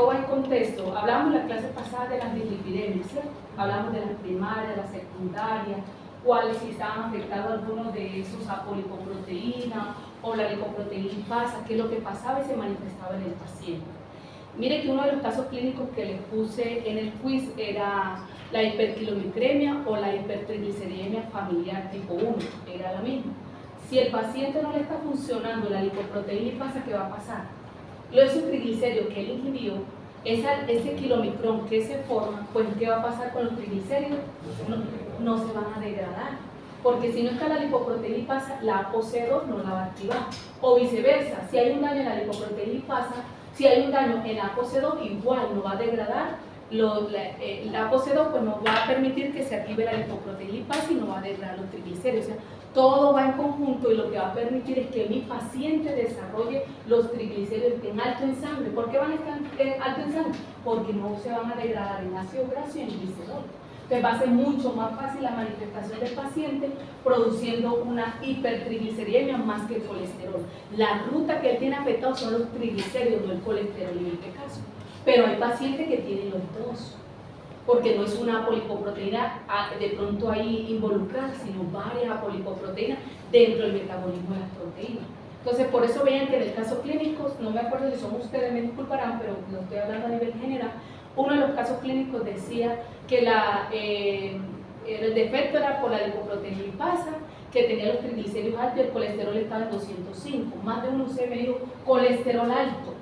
todo va en contexto. Hablamos en la clase pasada de las dislipidemias, ¿cierto? Hablamos de las primarias, las secundarias, cuáles si estaban afectados algunos de esos a polipoproteína o la lipoproteína lipasa, qué es lo que pasaba y se manifestaba en el paciente. Mire que uno de los casos clínicos que les puse en el quiz era la hiperkilomicremia o la hipertrigliceridemia familiar tipo 1, era la misma. Si el paciente no le está funcionando la lipoproteína lipasa, ¿qué va a pasar? Esos triglicéridos que él ingirió, ese kilomicrón que se forma, pues ¿qué va a pasar con los triglicéridos? No se van a degradar, porque si no está la lipoproteína lipasa, la ApoC2 no la va a activar, o viceversa, si hay un daño en la lipoproteína lipasa, si hay un daño en la ApoC2, igual no va a degradar, la ApoC2 pues no va a permitir que se active la lipoproteína lipasa y no va a degradar los triglicéridos. O sea, todo va en conjunto y lo que va a permitir es que mi paciente desarrolle los triglicéridos en alto en sangre. ¿Por qué van a estar alto en sangre? Porque no se van a degradar en ácido graso y en glicerol. Entonces va a ser mucho más fácil la manifestación del paciente produciendo una hipertrigliceridemia más que el colesterol. La ruta que él tiene afectado son los triglicéridos, no el colesterol en este caso. Pero hay pacientes que tienen los dos, porque no es una polipoproteína de pronto ahí involucrada, sino varias apolipoproteínas dentro del metabolismo de las proteínas. Entonces, por eso vean que en el caso clínico, no me acuerdo si son ustedes, me disculparán, pero lo estoy hablando a nivel general, uno de los casos clínicos decía que el defecto era por la lipoproteína lipasa, que tenía los triglicéridos altos y el colesterol estaba en 205. Más de uno se me dijo colesterol alto.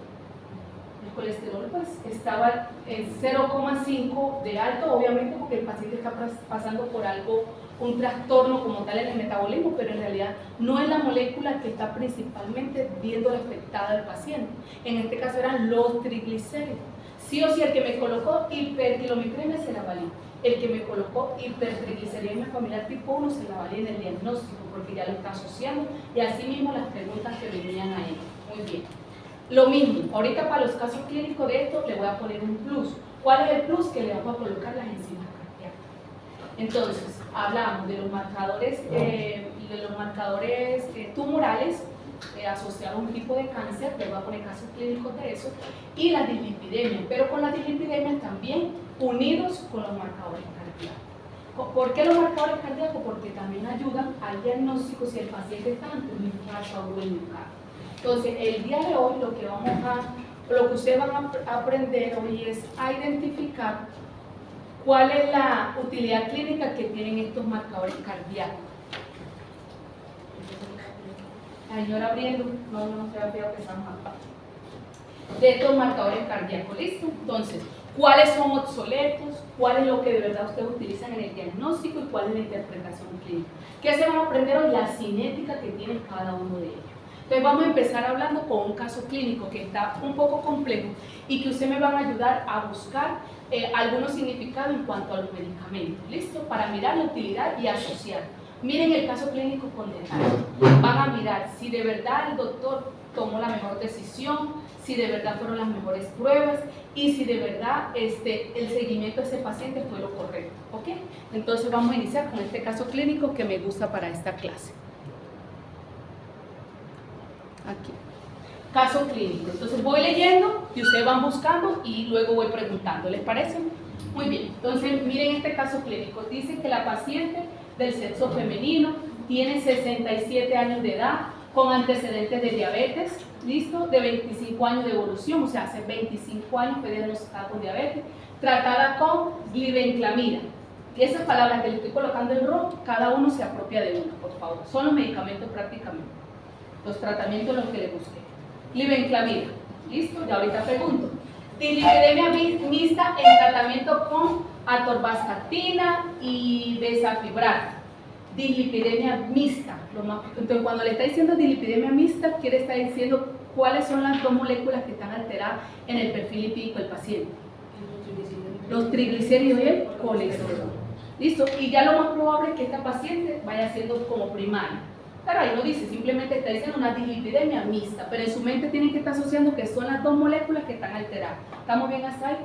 El colesterol pues estaba en 0,5 de alto, obviamente porque el paciente está pasando por algo, un trastorno como tal en el metabolismo, pero en realidad no es la molécula que está principalmente viendo afectada al paciente. En este caso eran los triglicéridos. Sí o sí, el que me colocó hiperkilomicremia se la valía. El que me colocó hipertrigliceridemia familiar tipo 1 se la valía en el diagnóstico, porque ya lo está asociando, y así mismo las preguntas que venían ahí. Muy bien. Lo mismo, ahorita para los casos clínicos de esto le voy a poner un plus. ¿Cuál es el plus? Que le vamos a colocar las enzimas cardíacas. Entonces, hablamos de los marcadores tumorales asociados a un tipo de cáncer, le voy a poner casos clínicos de eso, y las dislipidemias, pero con las dislipidemias también unidos con los marcadores cardíacos. ¿Por qué los marcadores cardíacos? Porque también ayudan al diagnóstico si el paciente está ante un infarto agudo del miocardio. Entonces, el día de hoy lo que ustedes van a aprender hoy es a identificar cuál es la utilidad clínica que tienen estos marcadores cardíacos. La señora abriendo, no se va a pensar más. De estos marcadores cardíacos, ¿listo? Entonces, ¿cuáles son obsoletos? ¿Cuál es lo que de verdad ustedes utilizan en el diagnóstico y cuál es la interpretación clínica? ¿Qué se van a aprender hoy? La cinética que tiene cada uno de ellos. Entonces vamos a empezar hablando con un caso clínico que está un poco complejo y que ustedes me van a ayudar a buscar algunos significados en cuanto a los medicamentos, ¿listo? Para mirar la utilidad y asociar. Miren el caso clínico con detalle. Van a mirar si de verdad el doctor tomó la mejor decisión, si de verdad fueron las mejores pruebas y si de verdad el seguimiento de ese paciente fue lo correcto, ¿ok? Entonces vamos a iniciar con este caso clínico que me gusta para esta clase. Aquí. Caso clínico. Entonces voy leyendo y ustedes van buscando y luego voy preguntando. ¿Les parece? Muy bien. Entonces miren este caso clínico. Dice que la paciente del sexo femenino tiene 67 años de edad con antecedentes de diabetes, listo, de 25 años de evolución, o sea, hace 25 años fue diagnosticada con diabetes, tratada con glibenclamida. Y esas palabras que le estoy colocando en rojo, cada uno se apropia de una, por favor. Son los medicamentos prácticamente. Los tratamientos los que le busqué. Glibenclamida, ¿listo? Y ahorita pregunto. Dislipidemia mixta en tratamiento con atorvastatina y bezafibrato. Dislipidemia mixta. Entonces, cuando le está diciendo dislipidemia mixta, quiere estar diciendo cuáles son las dos moléculas que están alteradas en el perfil lipídico del paciente. Los triglicéridos y el colesterol. ¿Listo? Y ya lo más probable es que esta paciente vaya siendo como primaria. Claro, ahí no dice, simplemente está diciendo una dislipidemia mixta, pero en su mente tienen que estar asociando que son las dos moléculas que están alteradas. ¿Estamos bien hasta ahí?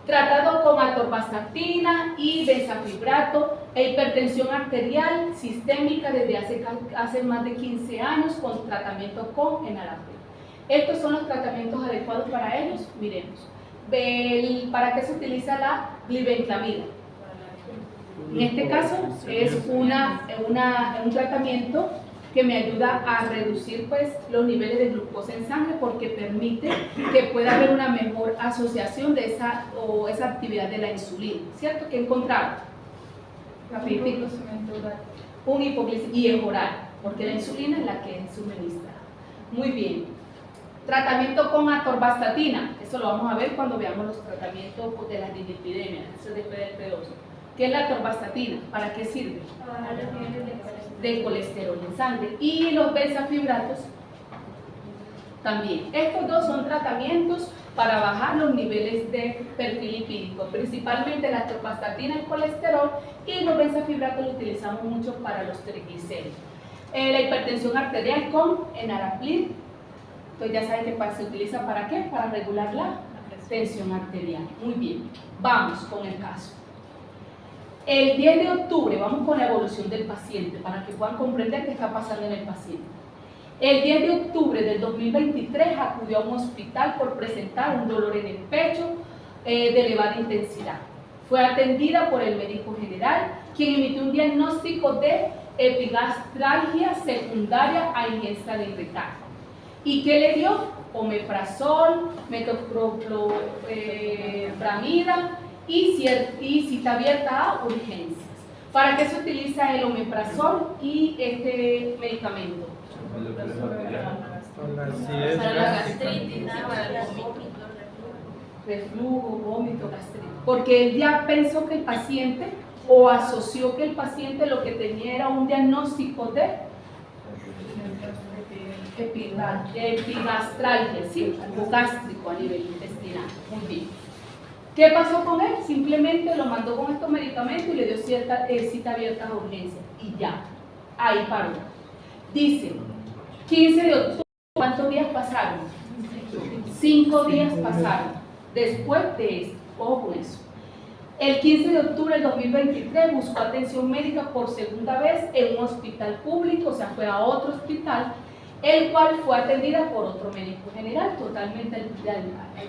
Tratado con atorvastatina y bezafibrato, hipertensión arterial sistémica desde hace más de 15 años con tratamiento con enalapril. Estos son los tratamientos adecuados para ellos. Miremos. ¿para qué se utiliza la glibenclamida? En este caso es un tratamiento que me ayuda a reducir pues, los niveles de glucosa en sangre porque permite que pueda haber una mejor asociación de esa actividad de la insulina, ¿cierto? ¿Qué encontramos? Un hipoglicemia y es oral, porque la insulina es la que es suministrada. Muy bien. Tratamiento con atorvastatina, eso lo vamos a ver cuando veamos los tratamientos de las dislipidemias, eso después del P2. ¿Qué es la atorvastatina? ¿Para qué sirve? Bajar los niveles De colesterol en sangre. Y los benzafibratos también. Estos dos son tratamientos para bajar los niveles de perfil lipídico, principalmente la atorvastatina, el colesterol, y los benzafibratos lo utilizamos mucho para los triglicéridos. La hipertensión arterial con enalapril, pues ya saben que se utiliza para qué, para regular la tensión arterial. Muy bien, vamos con el caso. El 10 de octubre, vamos con la evolución del paciente para que puedan comprender qué está pasando en el paciente. El 10 de octubre del 2023 acudió a un hospital por presentar un dolor en el pecho de elevada intensidad. Fue atendida por el médico general, quien emitió un diagnóstico de epigastralgia secundaria a ingesta de irritante. ¿Y qué le dio? Omeprazol, metoclopramida y cita abierta a urgencias. ¿Para qué se utiliza el omeprazol y este medicamento? para la gastritis, para el vómito, Reflujo, vómito, gastritis. Porque él ya pensó que el paciente, o asoció que el paciente lo que tenía era un diagnóstico de epigastralgia, ¿sí? Algo gástrico a nivel intestinal. Muy bien. ¿Qué pasó con él? Simplemente lo mandó con estos medicamentos y le dio cita abierta a urgencia. Y ya, ahí paró. Dice, 15 de octubre, ¿cuántos días pasaron? 5 días pasaron. Después de esto, ojo con eso. El 15 de octubre del 2023 buscó atención médica por segunda vez en un hospital público, o sea, fue a otro hospital, el cual fue atendida por otro médico general, totalmente al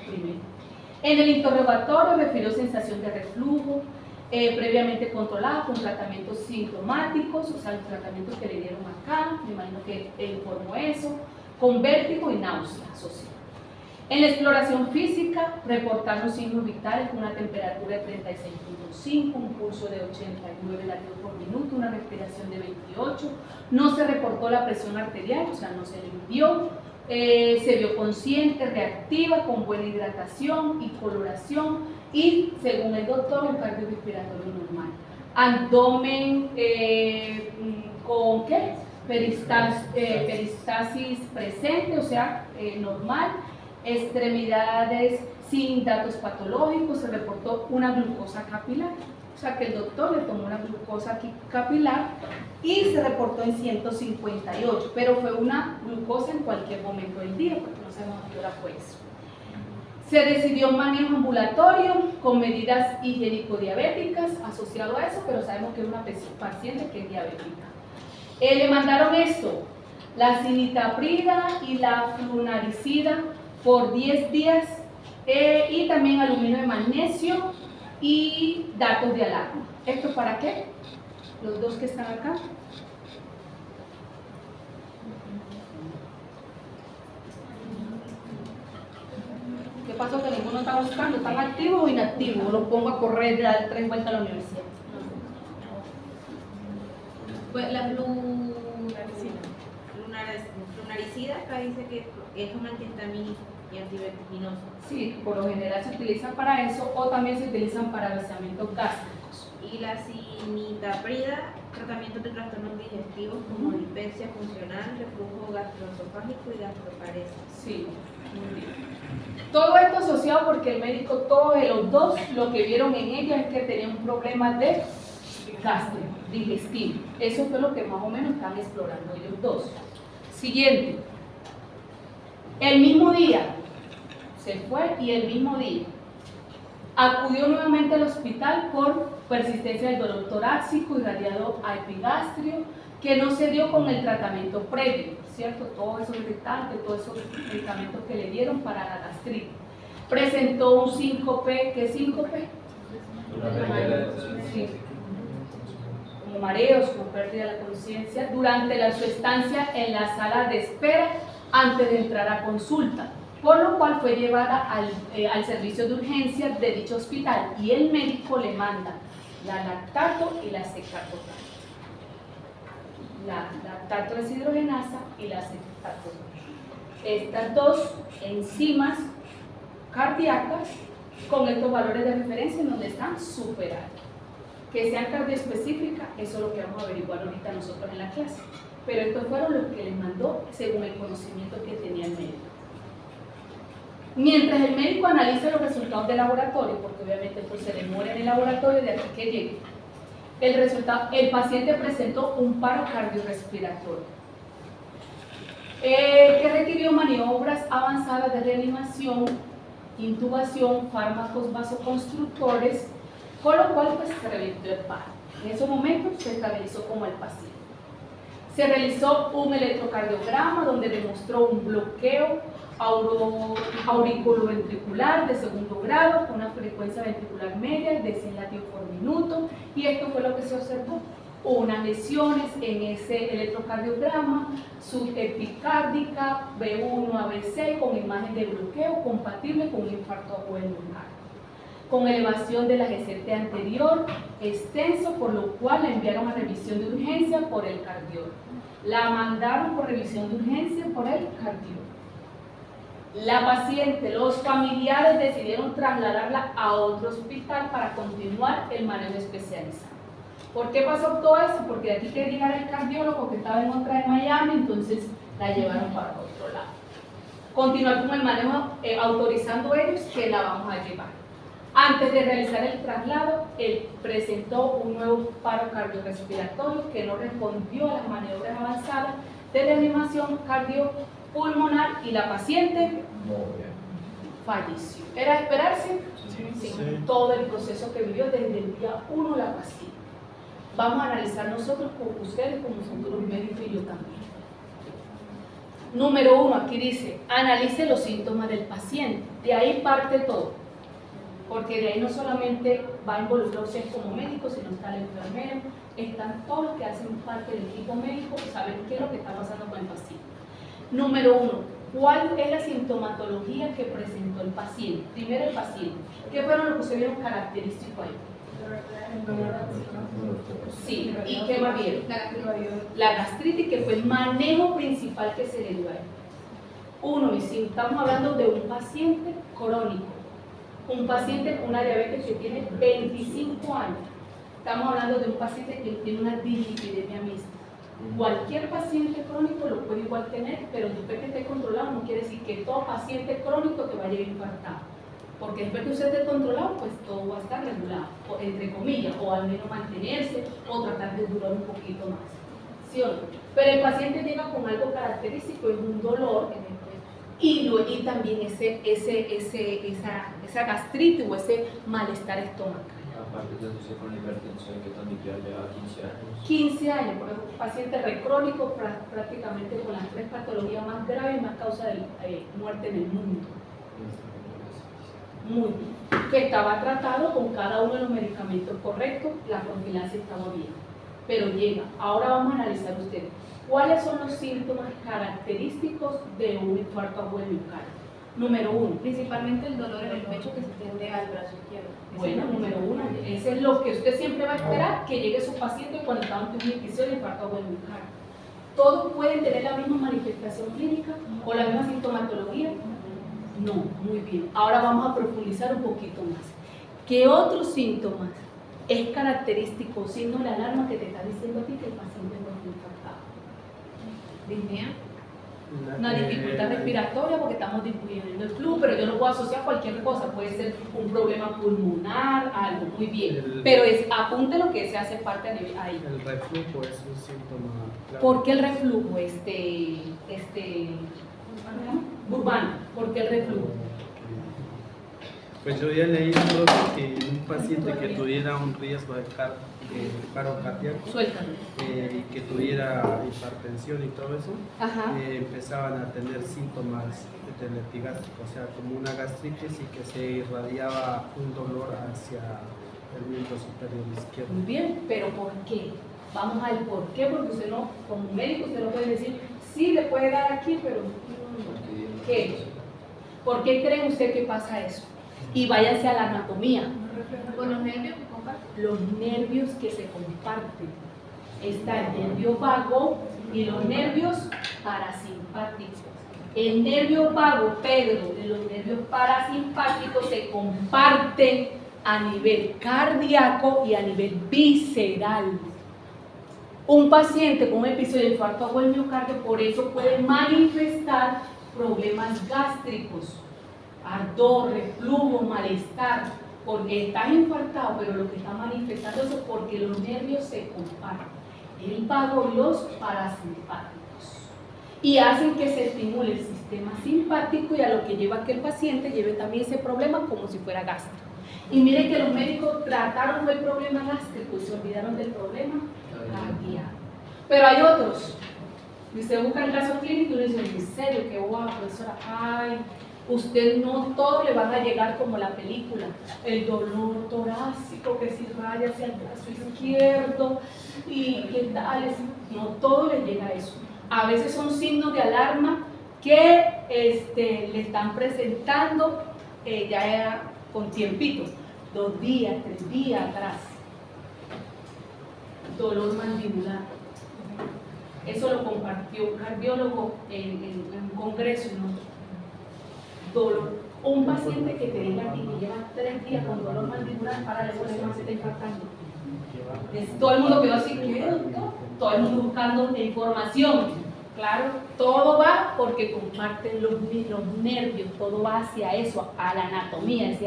primero. En el interrogatorio refirió sensación de reflujo, previamente controlada con tratamientos sintomáticos, o sea, los tratamientos que le dieron acá, me imagino que informó eso, con vértigo y náusea asociada. En la exploración física, reportaron signos vitales con una temperatura de 36.5, un pulso de 89 latidos por minuto, una respiración de 28, no se reportó la presión arterial, o sea, no se le midió, se vio consciente, reactiva, con buena hidratación y coloración y, según el doctor, un cardiorrespiratorio normal. Abdomen con ¿qué? Peristasis presente, o sea, normal. Extremidades sin datos patológicos, se reportó una glucosa capilar, o sea que el doctor le tomó una glucosa capilar y se reportó en 158, pero fue una glucosa en cualquier momento del día, porque no sabemos a qué hora fue eso. Se decidió un manejo ambulatorio con medidas higiénico-diabéticas asociado a eso, pero sabemos que es una paciente que es diabética. Le mandaron esto, la citalopram y la flunaricida por 10 días y también aluminio de magnesio y datos de alarma. ¿Esto para qué? Los dos que están acá. ¿Qué pasó? Que ninguno está buscando. ¿Están activos o inactivos? O los pongo a correr, dar 3 vueltas a la universidad. Pues la flunaricida acá dice que es un antihistamínico y antivertiginoso. Sí, por lo general se utilizan para eso o también se utilizan para vaciamientos gástricos. Y la citalopram, tratamiento de trastornos digestivos como dispepsia funcional, reflujo gastroesofágico y gastroparesis. Sí, muy bien. Todo esto asociado porque el médico, todos los dos, lo que vieron en ella es que tenía un problema de gástrico, digestivo. Eso fue lo que más o menos están explorando ellos dos. Siguiente. El mismo día se fue y el mismo día acudió nuevamente al hospital por persistencia del dolor torácico irradiado a epigastrio que no se dio con el tratamiento previo, ¿cierto? Todos esos irritantes, todos esos medicamentos que le dieron para la gastritis. presentó un síncope. ¿Qué síncope? Sí. Como mareos, como pérdida de la conciencia, durante su estancia en la sala de espera antes de entrar a consulta, por lo cual fue llevada al servicio de urgencias de dicho hospital y el médico le manda la lactato y la secatotal. La lactato deshidrogenasa y la secatotal. Estas dos enzimas cardíacas con estos valores de referencia en donde están superados. Que sean cardioespecíficas, eso es lo que vamos a averiguar ahorita nosotros en la clase. Pero estos fueron los que les mandó según el conocimiento que tenía el médico. Mientras el médico analiza los resultados del laboratorio, porque obviamente pues, se demora en el laboratorio de aquí que llegue, el paciente presentó un paro cardiorrespiratorio que requirió maniobras avanzadas de reanimación, intubación, fármacos vasoconstrictores, con lo cual pues, se revirtió el paro. En esos momentos se estabilizó como el paciente. Se realizó un electrocardiograma donde demostró un bloqueo auriculoventricular de segundo grado con una frecuencia ventricular media de 100 latidos por minuto, y esto fue lo que se observó. Unas lesiones en ese electrocardiograma subepicárdica B1 a B6 con imagen de bloqueo compatible con un infarto agudo del miocardio, con elevación de la GCT anterior extenso, por lo cual la enviaron a revisión de urgencia por el cardiólogo. La mandaron por revisión de urgencia por el cardiólogo. La paciente, los familiares decidieron trasladarla a otro hospital para continuar el manejo especializado. ¿Por qué pasó todo eso? Porque de aquí que llegara el cardiólogo que estaba en otra de Miami, entonces la llevaron para otro lado. Continuar con el manejo autorizando ellos que la vamos a llevar. Antes de realizar el traslado, él presentó un nuevo paro cardiorrespiratorio que no respondió a las maniobras avanzadas de reanimación cardiopulmonar y la paciente falleció. ¿Era de esperarse? Sí. Todo el proceso que vivió desde el día 1 la paciente. Vamos a analizar nosotros con ustedes como futuros médicos y yo también. Número 1, aquí dice, analice los síntomas del paciente. De ahí parte todo. Porque de ahí no solamente va a involucrar usted como médico, sino está el enfermero, están todos los que hacen parte del equipo médico y saben qué es lo que está pasando con el paciente. Número 1, ¿cuál es la sintomatología que presentó el paciente? Primero el paciente. ¿Qué fueron los que se vieron característicos ahí? Sí, ¿y qué más vieron? La gastritis, que fue el manejo principal que se le dio a él. 1, y si estamos hablando de un paciente crónico, un paciente con una diabetes que tiene 25 años, estamos hablando de un paciente que tiene una dislipidemia mixta. Cualquier paciente crónico lo puede igual tener, pero después que esté controlado no quiere decir que todo paciente crónico te vaya a infartar. Porque después que usted esté controlado, pues todo va a estar regulado, entre comillas, o al menos mantenerse o tratar de durar un poquito más. ¿Sí o no? Pero el paciente llega con algo característico, es un dolor, y también esa gastritis o ese malestar estomacal. Aparte de eso, con la hipertensión que también lleva 15 años. 15 años, porque es un paciente recrónico prácticamente con las 3 patologías más graves y más causa de muerte en el mundo. Muy bien. Que estaba tratado con cada uno de los medicamentos correctos, la profilaxis estaba bien. Pero llega, ahora vamos a analizar ustedes. ¿Cuáles son los síntomas característicos de un infarto agudo del miocardio? Número 1. Principalmente el dolor en el pecho que se extiende al brazo izquierdo. Bueno, número 1. Ese es lo que usted siempre va a esperar, que llegue su paciente cuando está ante una infección de infarto agudo del miocardio. ¿Todos pueden tener la misma manifestación clínica o la misma sintomatología? No, muy bien. Ahora vamos a profundizar un poquito más. ¿Qué otros síntomas es característico, signo de alarma que te está diciendo a ti que el paciente no está infartado? Disnea. Una dificultad respiratoria porque estamos disminuyendo el flujo, pero yo no puedo asociar cualquier cosa, puede ser un problema pulmonar, algo, muy bien. Pero apunte lo que se hace parte a nivel ahí. El reflujo es un síntoma claro. ¿Por qué el reflujo? Urbano, ¿por qué el reflujo? Pues yo ya leí que un paciente que tuviera un riesgo de paro cardíaco y que tuviera hipertensión y todo eso, empezaban a tener síntomas del epigástrico, o sea, como una gastritis y que se irradiaba un dolor hacia el miembro superior izquierdo. Muy bien, pero ¿por qué? Vamos al por qué, porque usted no, como médico, usted no puede decir, sí, le puede dar aquí, pero ¿qué? ¿Por qué cree usted que pasa eso? Y váyanse a la anatomía. Con los nervios que comparten. Los nervios que se comparten. Está el nervio vago y los nervios parasimpáticos. El nervio vago, Pedro, y los nervios parasimpáticos se comparten a nivel cardíaco y a nivel visceral. Un paciente con un episodio de infarto agudo del miocardio por eso puede manifestar problemas gástricos, ardor, reflujo, malestar, porque estás infartado, pero lo que está manifestando eso es porque los nervios se comparten, el vago y los parasimpáticos, y hacen que se estimule el sistema simpático y a lo que lleva a que el paciente lleve también ese problema como si fuera gástrico. Y miren que los médicos trataron el problema gástrico y se olvidaron del problema cardíaco. Pero hay otros. Y usted busca el caso clínico y uno dice, en serio, qué guau, profesora, ay, usted no todo le van a llegar como la película. El dolor torácico que se irradia hacia el brazo izquierdo y qué tal, no todo le llega a eso. A veces son signos de alarma que le están presentando ya con tiempito, 2 días, 3 días atrás. Dolor mandibular. Eso lo compartió un cardiólogo en un congreso. Dolor. Un paciente que te diga a ti que lleva 3 días con dolor mandibular, para el problema se está infartando. Todo el mundo quedó así, ¿qué, doctor? Todo el mundo buscando información. Claro, todo va porque comparten los nervios, todo va hacia eso, a la anatomía.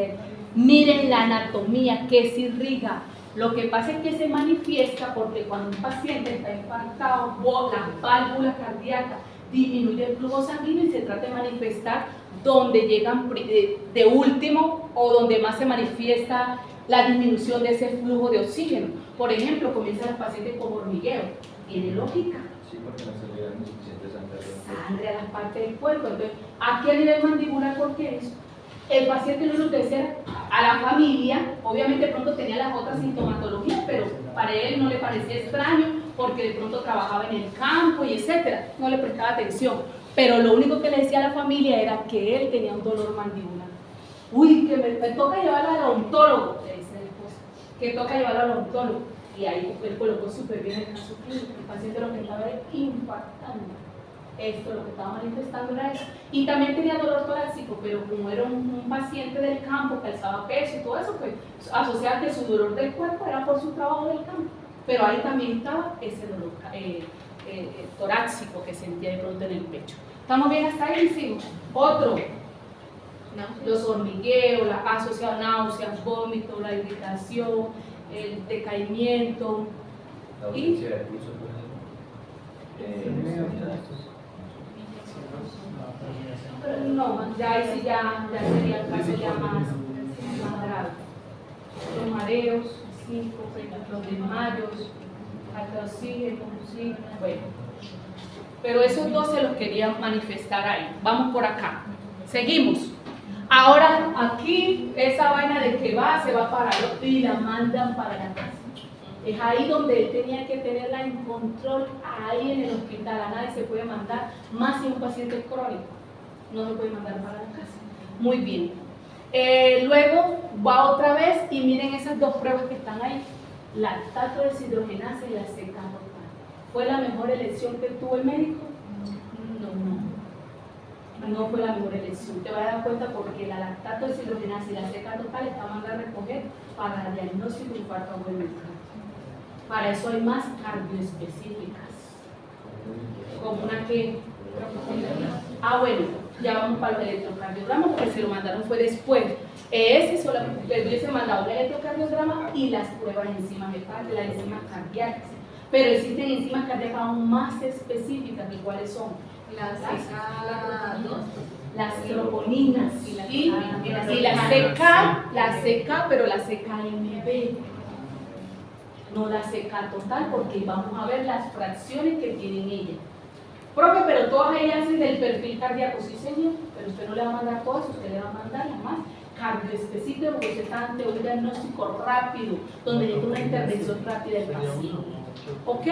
Miren la anatomía que se irriga. Lo que pasa es que se manifiesta porque cuando un paciente está infartado, las válvulas cardíacas disminuye el flujo sanguíneo y se trata de manifestar donde llegan de último o donde más se manifiesta la disminución de ese flujo de oxígeno. Por ejemplo, comienzan los pacientes con hormigueo. Tiene lógica. Sí, porque no se le da suficiente sangre a las partes del cuerpo. Entonces, aquí a nivel mandibular, ¿por qué eso? El paciente no nos decía a la familia, obviamente de pronto tenía las otras sintomatologías, pero para él no le parecía extraño porque de pronto trabajaba en el campo y etcétera, no le prestaba atención. Pero lo único que le decía a la familia era que él tenía un dolor mandibular. Uy, que me toca llevarlo al odontólogo, le dice la esposa, que toca llevarlo al odontólogo. Y ahí él colocó súper bien el caso clínico. El paciente lo que estaba era infartando. Esto, lo que estaba manifestando era eso. Y también tenía dolor torácico, pero como era un paciente del campo que alzaba peso y todo eso, pues asociaba que su dolor del cuerpo era por su trabajo del campo. Pero ahí también estaba ese dolor torácico que sentía de pronto en el pecho. ¿Estamos bien hasta ahí? Sí. Otro. Los hormigueos, la asociación, náuseas, vómitos, la irritación, el decaimiento. La ausencia de pulso, no, ya ahí sí ya sería el caso ya más grave. Los mareos, los desmayos, falta de oxígeno, sí, bueno. Pero esos dos se los quería manifestar ahí. Vamos por acá. Seguimos. Ahora aquí, esa vaina de que se va para el otro y la mandan para la casa. Es ahí donde él tenía que tenerla en control, ahí en el hospital. A nadie se puede mandar, más si un paciente es crónico. No se puede mandar para la casa. Muy bien. Luego va otra vez y miren esas dos pruebas que están ahí. Lactato deshidrogenasa y la seca total. ¿Fue la mejor elección que tuvo el médico? No fue la mejor elección. Te vas a dar cuenta porque la lactato deshidrogenasa y la seca total está mandada a recoger para el diagnóstico de infarto agudo del miocardio. Para eso hay más cardioespecíficas. Como una que... bueno, ya vamos para los electrocardiogramas porque se lo mandaron fue después. Ese solamente les hubiese mandado el electrocardiograma y las pruebas de enzimas hepáticas, las enzimas cardíacas. Pero existen enzimas cardíacas aún más específicas, ¿y cuáles son? Las troponinas y la CK, pero la CKMB, no la CK total, porque vamos a ver las fracciones que tienen ella. Profe, pero todas ellas hacen del perfil cardíaco, sí señor, pero usted no le va a mandar todas, usted le va a mandar las más cardioespecífico, porque usted está ante un diagnóstico rápido, donde necesita una intervención rápida del paciente. ¿Ok?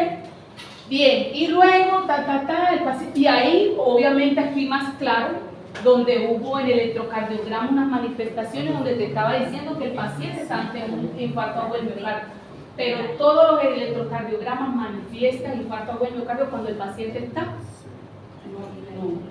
Bien, y luego, el paciente, y ahí, obviamente, aquí más claro, donde hubo en el electrocardiograma unas manifestaciones donde te estaba diciendo que el paciente está ante un infarto agudo miocardio. Pero todos los electrocardiogramas manifiestan infarto agudo miocardio cuando el paciente está. No,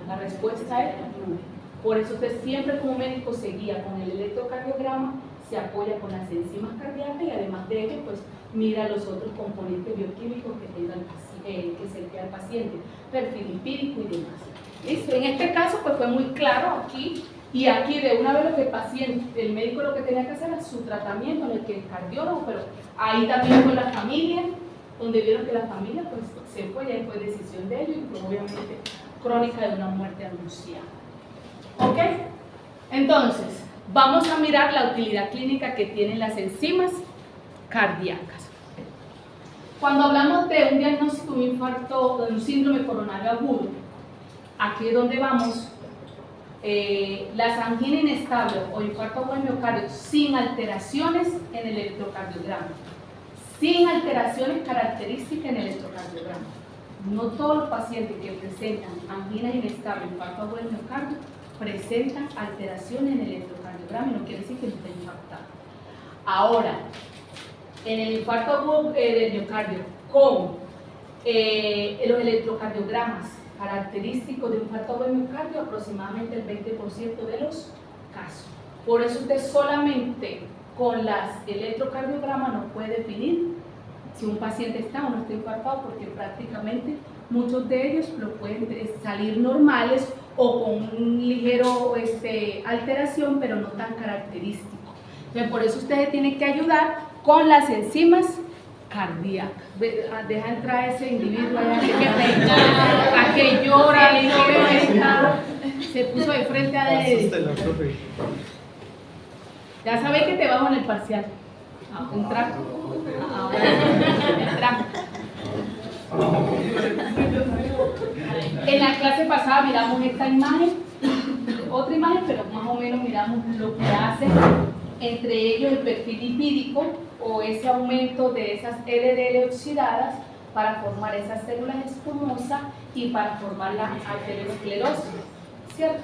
la respuesta es no. Por eso usted siempre como médico se guía con el electrocardiograma, se apoya con las enzimas cardíacas y además de ello, pues mira los otros componentes bioquímicos que tenga el paciente, que se queda el paciente, perfil lipídico y demás. ¿Listo? En este caso, pues fue muy claro aquí, y aquí de una vez lo que el paciente, el médico lo que tenía que hacer era su tratamiento, en el que el cardiólogo, pero ahí también con la familia, donde vieron que la familia pues se fue, ya fue decisión de ellos, y pues obviamente crónica de una muerte anunciada. ¿Ok? Entonces, vamos a mirar la utilidad clínica que tienen las enzimas cardíacas. Cuando hablamos de un diagnóstico de un infarto, de un síndrome coronario agudo, aquí es donde vamos, la angina inestable o infarto agudo del miocardio sin alteraciones en el electrocardiograma, sin alteraciones características en el electrocardiograma. No todos los pacientes que presentan angina inestable o infarto agudo del miocardio presentan alteraciones en el electrocardiograma y no quiere decir que no esté infartado. Ahora, en el infarto agudo del miocardio con los electrocardiogramas característicos de un infarto agudo del miocardio, aproximadamente el 20% de los casos. Por eso usted solamente con las electrocardiogramas no puede definir si un paciente está o no está infartado, porque prácticamente muchos de ellos lo pueden salir normales o con un ligero alteración, pero no tan característico. Entonces, por eso ustedes tienen que ayudar con las enzimas cardíacas. Deja entrar ese individuo allá a que llora, se puso de frente a él. Ya sabéis que te bajo en el parcial. Entra. Entra. En la clase pasada miramos esta imagen, otra imagen, pero más o menos miramos lo que hace entre ellos el perfil lipídico o ese aumento de esas LDL oxidadas para formar esas células escumosas y para formar la arteriosclerosis, ¿cierto?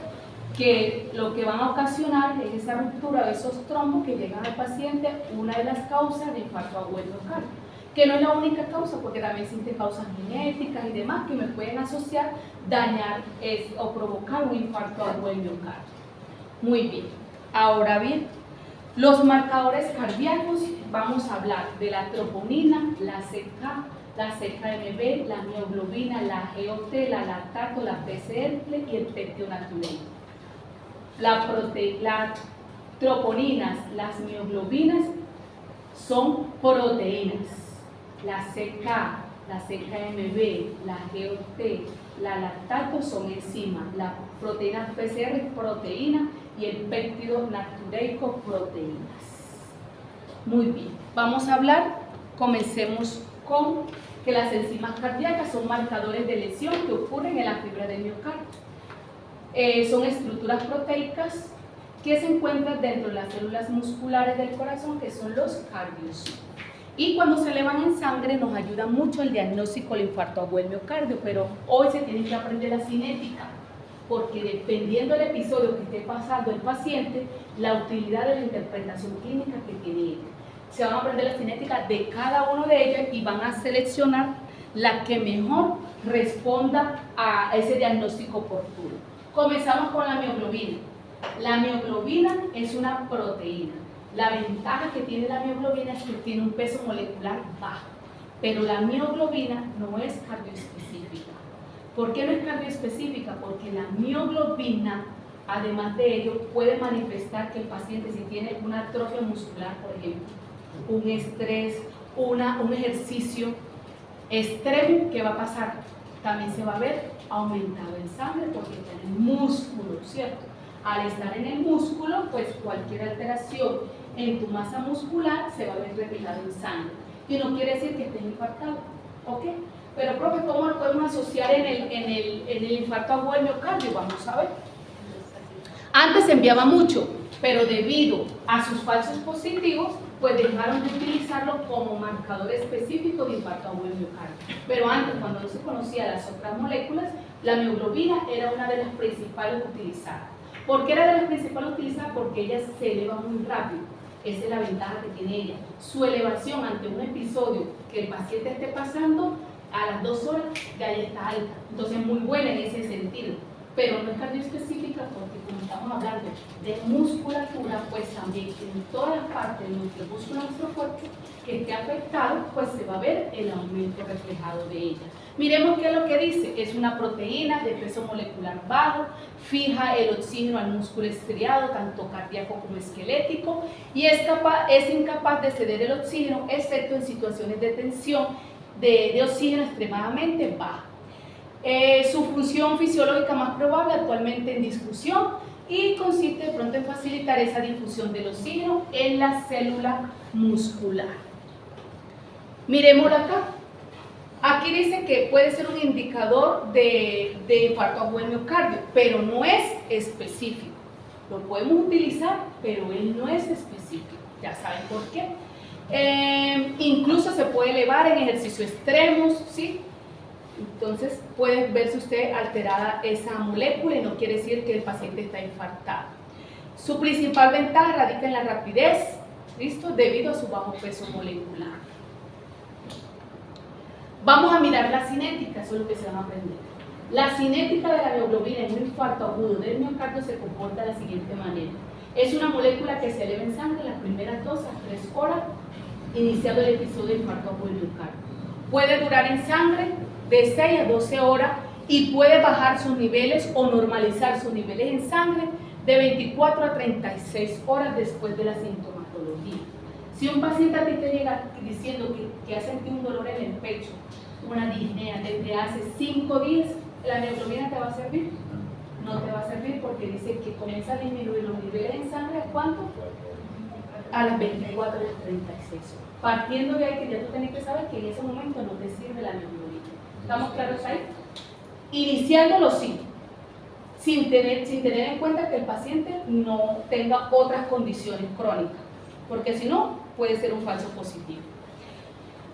Que lo que van a ocasionar es esa ruptura de esos trombos que llegan al paciente, una de las causas de infarto agudo miocardio, que no es la única causa, porque también existen causas genéticas y demás que me pueden asociar, dañar o provocar un infarto agudo miocardio. Muy bien, ahora bien, los marcadores cardíacos, vamos a hablar de la troponina, la CK, la CKMB, la mioglobina, la GOT, la lactato, la PCR y el peptidonatureico. Las troponinas, las mioglobinas son proteínas. La CK, la CKMB, la GOT, la lactato son enzimas. La proteína PCR es proteína y el péptido natriureico proteínas. Muy bien, vamos a hablar, comencemos con que las enzimas cardíacas son marcadores de lesión que ocurren en la fibra del miocardio. Son estructuras proteicas que se encuentran dentro de las células musculares del corazón, que son los cardiocitos. Y cuando se elevan en sangre nos ayuda mucho el diagnóstico del infarto agudo del miocardio, pero hoy se tiene que aprender la cinética, porque dependiendo del episodio que esté pasando el paciente, la utilidad de la interpretación clínica que tiene ella. Se van a aprender la cinética de cada uno de ellos y van a seleccionar la que mejor responda a ese diagnóstico oportuno. Comenzamos con la mioglobina. La mioglobina es una proteína. La ventaja que tiene la mioglobina es que tiene un peso molecular bajo, pero la mioglobina no es cardioespecífica. ¿Por qué no es cardioespecífica? Porque la mioglobina, además de ello, puede manifestar que el paciente, si tiene una atrofia muscular, por ejemplo, un estrés, un ejercicio extremo, ¿qué va a pasar? También se va a ver aumentado en sangre porque está en el músculo, ¿cierto? Al estar en el músculo, pues cualquier alteración en tu masa muscular se va a ver reflejado en sangre. Y no quiere decir que estés infartado, ¿ok? Pero, profe, ¿cómo lo podemos asociar en el infarto agudo del miocardio? Vamos a ver. Antes se enviaba mucho, pero debido a sus falsos positivos, pues dejaron de utilizarlo como marcador específico de infarto agudo del miocardio. Pero antes, cuando no se conocían las otras moléculas, la mioglobina era una de las principales utilizadas. ¿Por qué era de las principales utilizadas? Porque ella se eleva muy rápido. Esa es la ventaja que tiene ella. Su elevación ante un episodio que el paciente esté pasando, a las 2 horas ya está alta. Entonces, muy buena en ese sentido. Pero no es cardioespecífica porque, como estamos hablando de musculatura, pues también en todas las partes de nuestro músculo, nuestro cuerpo, que esté afectado, pues se va a ver el aumento reflejado de ella. Miremos qué es lo que dice. Es una proteína de peso molecular bajo, fija el oxígeno al músculo estriado, tanto cardíaco como esquelético, y es incapaz de ceder el oxígeno, excepto en situaciones de tensión de oxígeno extremadamente baja. Su función fisiológica más probable actualmente en discusión y consiste de pronto en facilitar esa difusión del oxígeno en la célula muscular. Miremoslo acá. Aquí dice que puede ser un indicador de infarto agudo del miocardio, pero no es específico. Lo podemos utilizar, pero él no es específico. Ya saben por qué. Incluso se puede elevar en ejercicios extremos, ¿sí? Entonces puede verse usted alterada esa molécula y no quiere decir que el paciente está infartado. Su principal ventaja radica en la rapidez, ¿listo? Debido a su bajo peso molecular. Vamos a mirar la cinética, eso es lo que se van a aprender. La cinética de la mioglobina en un infarto agudo del miocardio se comporta de la siguiente manera. Es una molécula que se eleva en sangre en las primeras 2 a 3 horas, iniciado el episodio de infarto agudo del miocardio. Puede durar en sangre de 6 a 12 horas y puede bajar sus niveles o normalizar sus niveles en sangre de 24 a 36 horas después de la sintomatología. Si un paciente a ti te llega diciendo que ha sentido un dolor en el pecho, una disnea desde hace 5 días, ¿la mioglobina te va a servir? No te va a servir porque dice que comienza a disminuir los niveles en sangre, ¿cuánto? A las 24 a las 36 horas. Partiendo de ahí que ya tú tienes que saber que en ese momento no te sirve la mioglobina. ¿Estamos claros ahí? Iniciándolo sí, sin tener en cuenta que el paciente no tenga otras condiciones crónicas, porque si no, puede ser un falso positivo.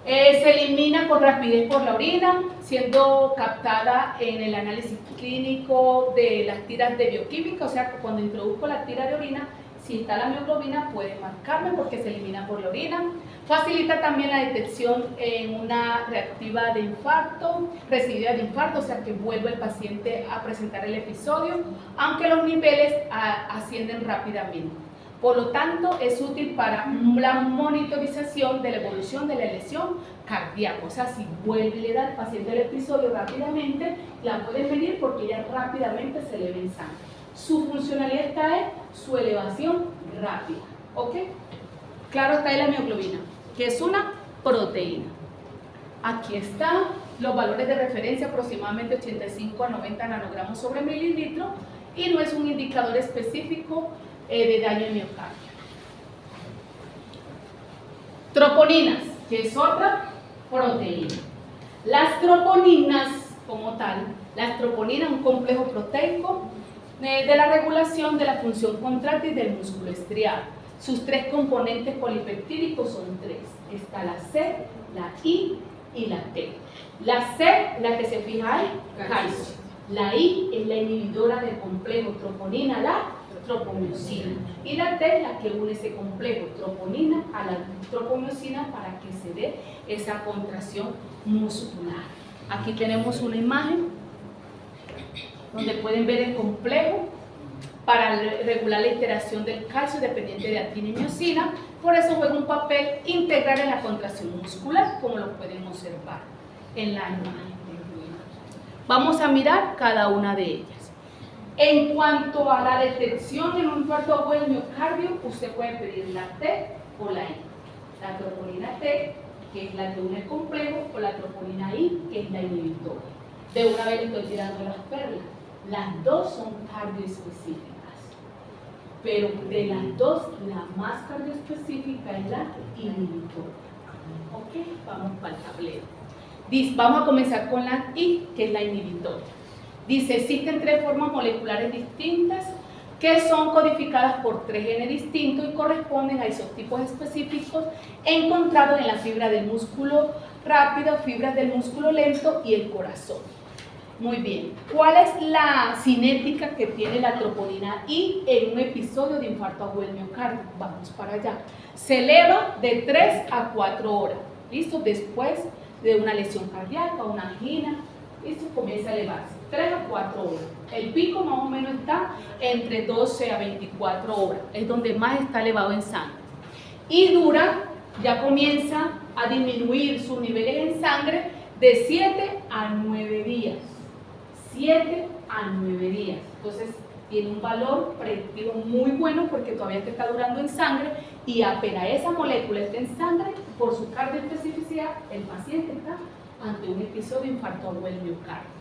Se elimina con rapidez por la orina, siendo captada en el análisis clínico de las tiras de bioquímica, o sea, cuando introduzco la tira de orina, si está la mioglobina puede marcarme porque se elimina por la orina. Facilita también la detección en una reactiva de infarto, recidivia de infarto, o sea que vuelve el paciente a presentar el episodio, aunque los niveles ascienden rápidamente. Por lo tanto, es útil para la monitorización de la evolución de la lesión cardíaca. O sea, si vuelve y le da al paciente el episodio rápidamente, la puede medir porque ella rápidamente se eleva en sangre. Su funcionalidad está en su elevación rápida. ¿Ok? Claro está ahí la mioglobina, que es una proteína. Aquí están los valores de referencia, aproximadamente 85 a 90 nanogramos sobre mililitro, y no es un indicador específico de daño en miocardio. Troponinas, que es otra proteína. Las troponinas, como tal, las troponinas, un complejo proteico de la regulación de la función contráctil del músculo estriado. Sus 3 componentes polipeptídicos son 3. Está la C, la I y la T. La C, la que se fija ahí, calcio. La I es la inhibidora del complejo troponina, la tropomiosina. Y la T es la que une ese complejo troponina a la tropomiosina para que se dé esa contracción muscular. Aquí tenemos una imagen donde pueden ver el complejo para regular la interacción del calcio dependiente de actina y miosina. Por eso juega un papel integral en la contracción muscular, como lo pueden observar en la imagen. Vamos a mirar cada una de ellas. En cuanto a la detección en un infarto agudo del miocardio, usted puede pedir la T o la I. La troponina T, que es la que une el complejo, o la troponina I, que es la inhibidora. De una vez le estoy tirando las perlas. Las dos son cardioespecíficas, pero de las dos, la más cardioespecífica es la inhibidora. Ok, vamos para el tablero. Vamos a comenzar con la I, que es la inhibitoria. Dice, existen 3 formas moleculares distintas que son codificadas por 3 genes distintos y corresponden a isotipos específicos encontrados en la fibra del músculo rápido, fibras del músculo lento y el corazón. Muy bien, ¿cuál es la cinética que tiene la troponina I en un episodio de infarto agudo del miocardio? Vamos para allá. Se eleva de 3 a 4 horas, ¿listo? Después de una lesión cardíaca, una angina, ¿listo? Comienza a elevarse, 3 a 4 horas. El pico más o menos está entre 12 a 24 horas, es donde más está elevado en sangre. Y dura, ya comienza a disminuir sus niveles en sangre de 7 a 9 días. 7 a 9 días. Entonces, tiene un valor predictivo muy bueno porque todavía te está durando en sangre y apenas esa molécula está en sangre, por su cardioespecificidad, el paciente está ante un episodio de infarto agudo del miocardio.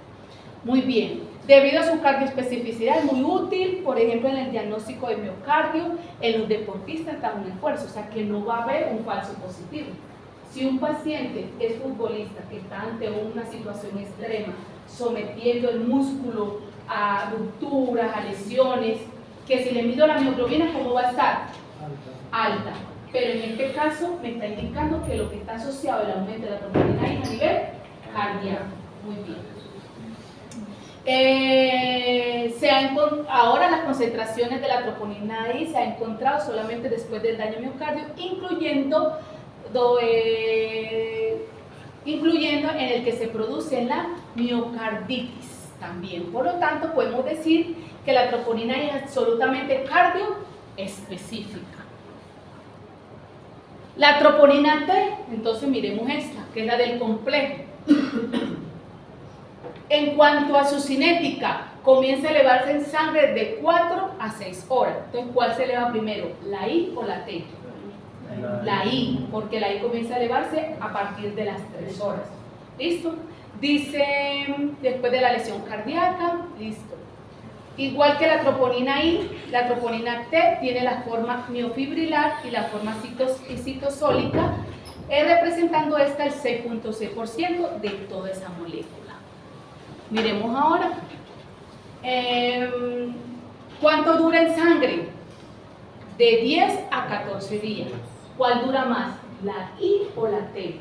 Muy bien, debido a su cardioespecificidad es muy útil, por ejemplo, en el diagnóstico de miocardio, en los deportistas está un esfuerzo, o sea que no va a haber un falso positivo. Si un paciente es futbolista que está ante una situación extrema, sometiendo el músculo a rupturas, a lesiones, que si le mido la mioglobina, ¿cómo va a estar? Alta. Pero en este caso me está indicando que lo que está asociado al aumento de la troponina I a nivel cardíaco. Muy bien. Ahora las concentraciones de la troponina I se han encontrado solamente después del daño miocardio, incluyendo en el que se produce en la miocarditis también. Por lo tanto, podemos decir que la troponina I es absolutamente cardioespecífica. La troponina T, entonces miremos esta, que es la del complejo. En cuanto a su cinética, comienza a elevarse en sangre de 4 a 6 horas. Entonces, ¿cuál se eleva primero? ¿La I o la T? La I, porque la I comienza a elevarse a partir de las 3 horas. ¿Listo? Dice, después de la lesión cardíaca, listo. Igual que la troponina I, la troponina T tiene la forma miofibrilar y la forma citosólica, representando esta el 6.6% de toda esa molécula. Miremos ahora. ¿Cuánto dura en sangre? De 10 a 14 días. ¿Cuál dura más? ¿La I o la T?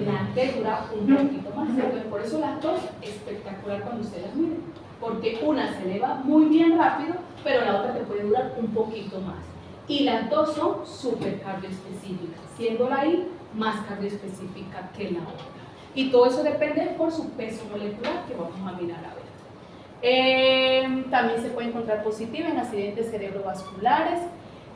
La T dura un poquito más. Entonces, por eso las dos, espectacular cuando ustedes las miren. Porque una se eleva muy bien rápido, pero la otra te puede durar un poquito más. Y las dos son súper cardioespecíficas, siendo la I más cardioespecífica que la otra. Y todo eso depende por su peso molecular, que vamos a mirar a ver. También se puede encontrar positiva en accidentes cerebrovasculares,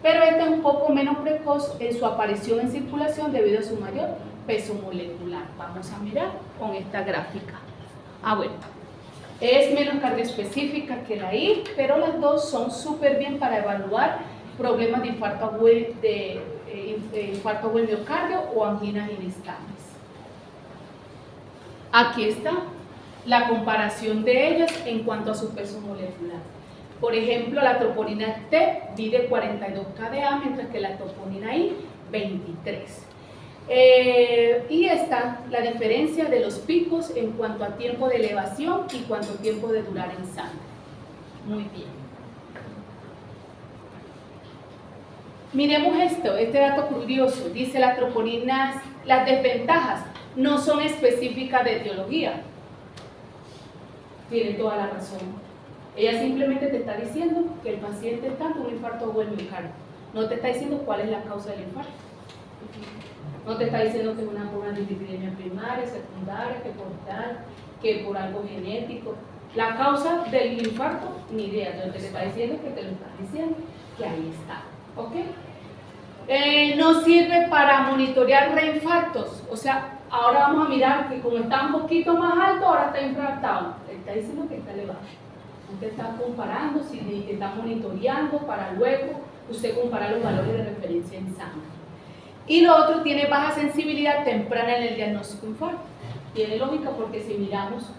pero esta es un poco menos precoz en su aparición en circulación debido a su mayor peso molecular. Vamos a mirar con esta gráfica. Bueno, es menos cardioespecífica que la I, pero las dos son súper bien para evaluar problemas de infarto agudo del miocardio o anginas inestables. Aquí está la comparación de ellas en cuanto a su peso molecular. Por ejemplo, la troponina T mide 42 kDa, mientras que la troponina I 23. Y está la diferencia de los picos en cuanto a tiempo de elevación y cuánto tiempo de durar en sangre. Muy bien. Miremos este dato curioso. Dice la troponina, las desventajas no son específicas de etiología. Tiene toda la razón. Ella simplemente te está diciendo que el paciente está ante un infarto agudo del miocardio. No te está diciendo cuál es la causa del infarto. No te está diciendo que es una dislipidemia primaria, secundaria, que por tal, que por algo genético. La causa del infarto, ni idea. Lo que te está diciendo es que te lo está diciendo, que ahí está. ¿Ok? No sirve para monitorear reinfartos. O sea, ahora vamos a mirar que como está un poquito más alto, ahora está infartado. Te está diciendo que está elevado. No te está comparando, si te está monitoreando para luego usted comparar los valores de referencia en sangre. Y lo otro, tiene baja sensibilidad temprana en el diagnóstico de infarto. Tiene lógica porque si miramos,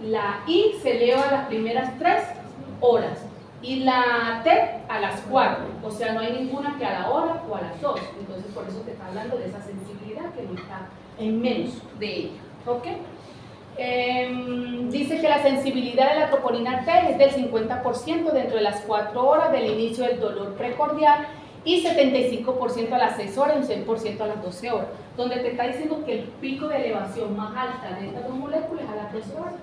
la I se eleva a las primeras 3 horas y la T a las 4. O sea, no hay ninguna que a la hora o a las 2. Entonces, por eso te está hablando de esa sensibilidad que no está en menos de ella. ¿Ok? Dice que la sensibilidad de la troponina T es del 50% dentro de las 4 horas del inicio del dolor precordial y 75% a las 6 horas y un 6% a las 12 horas, donde te está diciendo que el pico de elevación más alta de estas dos moléculas es a las 12 horas.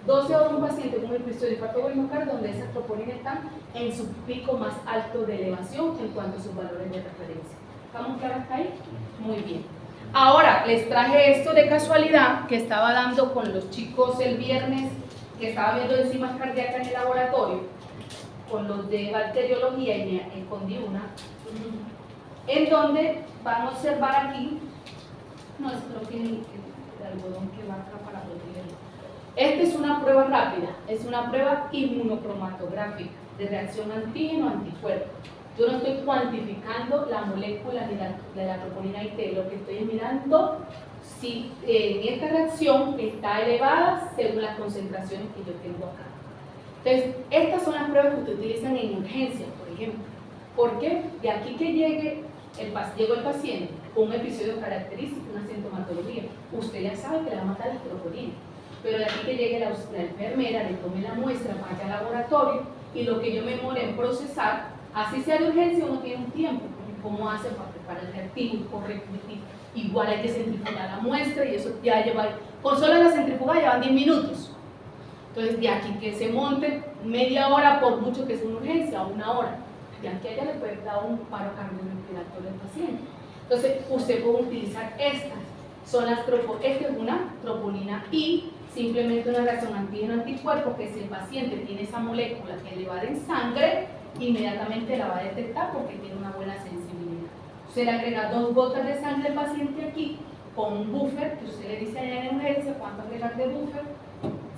12 horas un paciente con episodio de infarto agudo miocardio donde esas troponinas están en su pico más alto de elevación en cuanto a sus valores de referencia. ¿Estamos claros hasta ahí? Muy bien. Ahora, les traje esto de casualidad que estaba dando con los chicos el viernes, que estaba viendo enzimas cardíacas en el laboratorio, con los de bacteriología, y me escondí una, en donde van a observar aquí, no es creo que el algodón que va acá para protegerlo. Esta es una prueba rápida, es una prueba inmunocromatográfica de reacción antígeno-anticuerpo. Yo no estoy cuantificando la molécula ni de la troponina IT, lo que estoy mirando si en esta reacción está elevada según las concentraciones que yo tengo acá. Entonces, estas son las pruebas que se utilizan en urgencias, por ejemplo. ¿Por qué? De aquí que llegó el paciente con un episodio característico, una sintomatología, usted ya sabe que le va a matar la troponina. Pero de aquí que llegue la enfermera, le tome la muestra, vaya al laboratorio y lo que yo me demore en procesar, así sea de urgencia, uno tiene un tiempo. ¿Cómo hace para preparar el reactivo correcto? Igual hay que centrifugar la muestra y eso ya lleva, con solo la centrifuga llevan 10 minutos. Entonces, de aquí que se monte media hora, por mucho que sea una urgencia, o 1 hora, de aquí a allá le puede dar un paro cardiorrespiratorio al paciente. Entonces, usted puede utilizar estas. Esta es una troponina I, simplemente una reacción antígeno-anticuerpo, que si el paciente tiene esa molécula que es elevada en sangre, inmediatamente la va a detectar porque tiene una buena sensibilidad. Usted le agrega 2 gotas de sangre al paciente aquí, con un buffer, que usted le dice allá en urgencia cuánto agregar de buffer,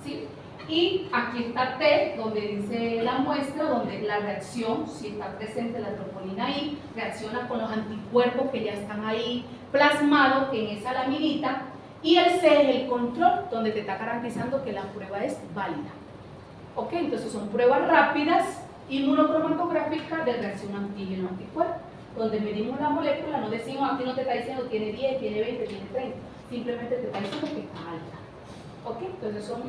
¿sí? Y aquí está T, donde dice la muestra, donde la reacción, si está presente la troponina I, reacciona con los anticuerpos que ya están ahí plasmados en esa laminita, y el C es el control, donde te está garantizando que la prueba es válida. ¿Ok? Entonces son pruebas rápidas, inmunocromatográficas de reacción antígeno-anticuerpo, donde medimos la molécula, no decimos, aquí no te está diciendo tiene 10, tiene 20, tiene 30, simplemente te está diciendo que está alta. ¿Ok? Entonces son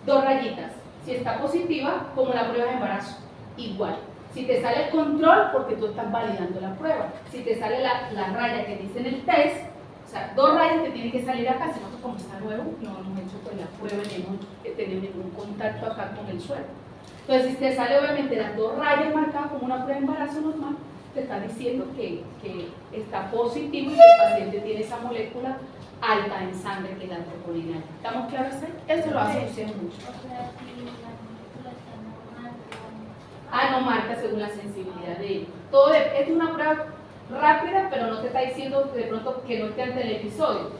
2 rayitas. Si está positiva, como la prueba de embarazo, igual. Si te sale el control, porque tú estás validando la prueba. Si te sale la raya que dice en el test, o sea, 2 rayas que tienen que salir acá, sino que como está nuevo, no hemos hecho pues la prueba, ni hemos tenido ningún contacto acá con el suelo. Entonces, si te sale obviamente las 2 rayas marcadas como una prueba de embarazo normal, te está diciendo que está positivo y que el paciente tiene esa molécula alta en sangre, que es la troponina. ¿Estamos claros? Eso lo hace usted mucho. No marca según la sensibilidad de ello. Todo es una prueba rápida, pero no te está diciendo de pronto que no esté ante el episodio.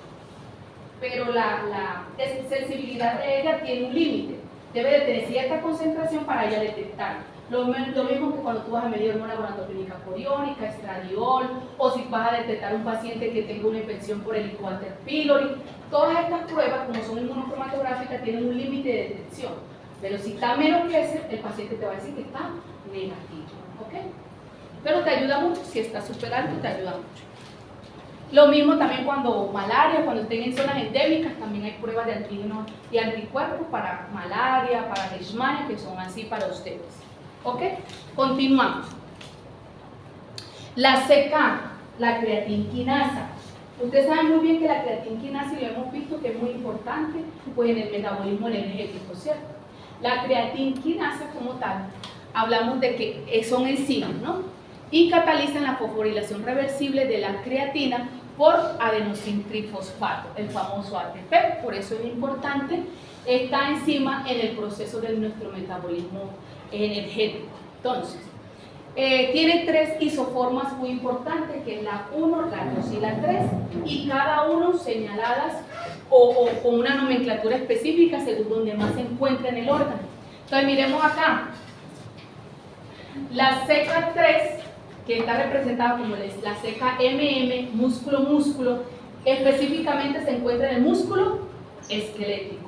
Pero la sensibilidad de ella tiene un límite. Debe de tener cierta concentración para ella detectar. Lo mismo que cuando tú vas a medir hormona gonadotrópica coriónica, estradiol, o si vas a detectar un paciente que tenga una infección por Helicobacter pylori. Todas estas pruebas, como son inmunocromatográficas, tienen un límite de detección. Pero si está menos que ese, el paciente te va a decir que está negativo. ¿Ok? Pero te ayuda mucho, si está súper alto, te ayuda mucho. Lo mismo también cuando malaria, cuando estén en zonas endémicas, también hay pruebas de antígenos y anticuerpos para malaria, para leishmania, que son así para ustedes. ¿Ok? Continuamos. La CK, la creatinquinasa. Ustedes saben muy bien que la creatinquinasa, y lo hemos visto que es muy importante, pues en el metabolismo energético, ¿cierto? La creatinquinasa como tal, hablamos de que son enzimas, ¿no? Y catalizan la fosforilación reversible de la creatina por adenosintrifosfato, el famoso ATP. Por eso es importante esta enzima en el proceso de nuestro metabolismo energético. Entonces, tiene 3 isoformas muy importantes, que es la 1, la 2 y la 3, y cada uno señaladas o con una nomenclatura específica según donde más se encuentra en el órgano. Entonces, miremos acá. La CK3, que está representada como la CKMM, músculo-músculo, específicamente se encuentra en el músculo esquelético.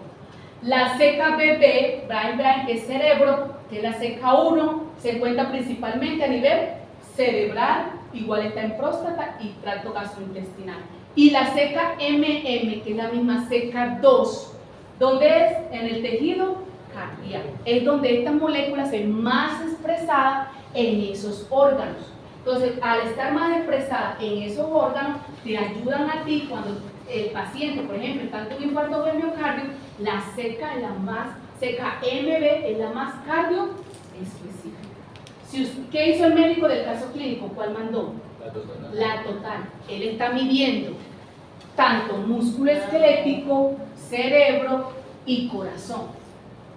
La CKBB, brain, que es cerebro, que es la CK1, se encuentra principalmente a nivel cerebral, igual está en próstata y tracto gastrointestinal. Y la CK-MM, que es la misma CK2, ¿dónde es? En el tejido cardíaco. Es donde estas moléculas se ven más expresadas en esos órganos. Entonces, al estar más expresadas en esos órganos, te ayudan a ti cuando el paciente, por ejemplo, está ante un infarto del miocardio, la CK es la más, CK-MB es la más cardio específica. ¿Qué hizo el médico del caso clínico? ¿Cuál mandó? La total. Él está midiendo tanto músculo esquelético, cerebro y corazón.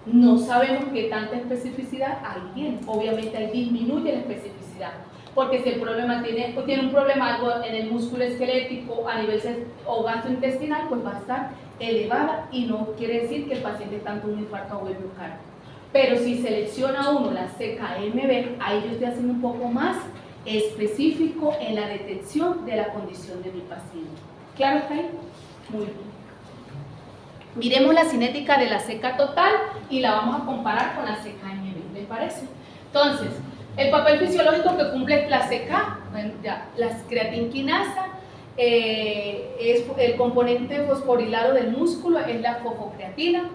No sabemos qué tanta especificidad hay bien. Obviamente ahí disminuye la especificidad. Porque si el problema tiene un problema algo en el músculo esquelético a nivel o gastrointestinal, pues va a estar elevada y no quiere decir que el paciente está ante un infarto agudo miocardio. Pero si selecciona uno la CK-MB, ahí yo estoy haciendo un poco más específico en la detección de la condición de mi paciente. ¿Claro está ahí? Muy bien. Miremos la cinética de la CK total y la vamos a comparar con la CK-MB, ¿les parece? Entonces, el papel fisiológico que cumple la CK, bueno, ya, la creatinquinasa, es el componente fosforilado del músculo, es la fosfocreatina,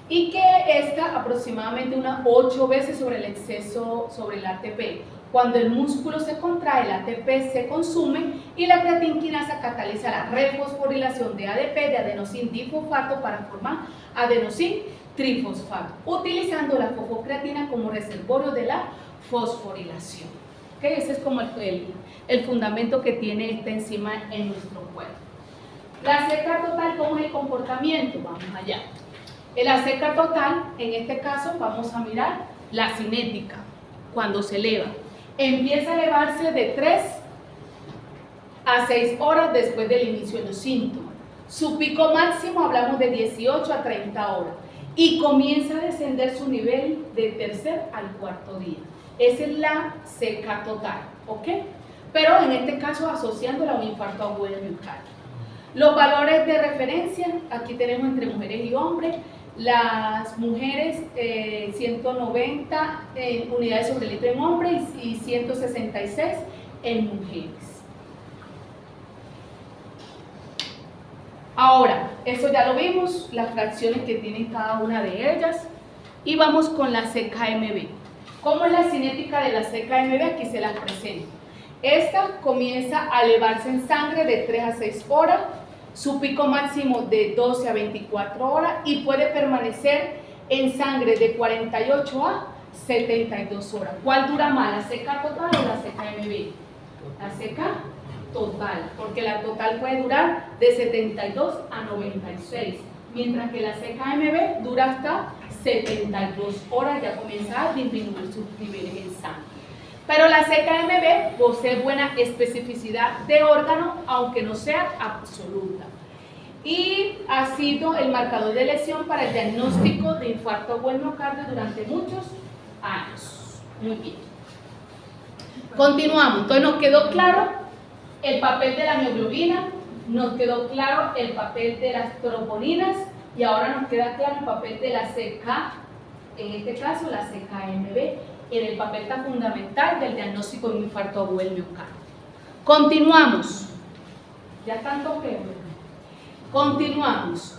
y que está aproximadamente unas 8 veces sobre el exceso, sobre el ATP. Cuando el músculo se contrae, el ATP se consume y la creatinquinasa cataliza la refosforilación de ADP, de adenosín difosfato, para formar adenosín trifosfato, utilizando la fosfocreatina como reservorio de la fosforilación. ¿Okay? Ese es como el fundamento que tiene esta enzima en nuestro cuerpo. La CK total, ¿cómo es el comportamiento? Vamos allá. En la CK total, en este caso, vamos a mirar la cinética, cuando se eleva. Empieza a elevarse de 3 a 6 horas después del inicio de los síntomas. Su pico máximo hablamos de 18 a 30 horas y comienza a descender su nivel de tercer al cuarto día. Esa es la CK total, ¿ok? Pero en este caso asociándola a un infarto agudo del miocardio. Los valores de referencia, aquí tenemos entre mujeres y hombres. Las mujeres 190 unidades sobre litro en hombres y 166 en mujeres. Ahora, eso ya lo vimos, las fracciones que tienen cada una de ellas. Y vamos con la CK-MB. ¿Cómo es la cinética de la CK-MB? Aquí se las presento. Esta comienza a elevarse en sangre de 3 a 6 horas. Su pico máximo de 12 a 24 horas y puede permanecer en sangre de 48 a 72 horas. ¿Cuál dura más, la CK total o la CK-MB? La CK total, porque la total puede durar de 72 a 96, mientras que la CK-MB dura hasta 72 horas, ya comienza a disminuir sus niveles en sangre. Pero la CK-MB posee buena especificidad de órgano, aunque no sea absoluta. Y ha sido el marcador de lesión para el diagnóstico de infarto agudo del miocardio durante muchos años. Muy bien. Continuamos. Entonces nos quedó claro el papel de la mioglobina, nos quedó claro el papel de las troponinas y ahora nos queda claro el papel de la CK, en este caso la CK-MB, en el papel tan fundamental del diagnóstico de un infarto agudo del miocardio. Continuamos. Ya tanto que continuamos.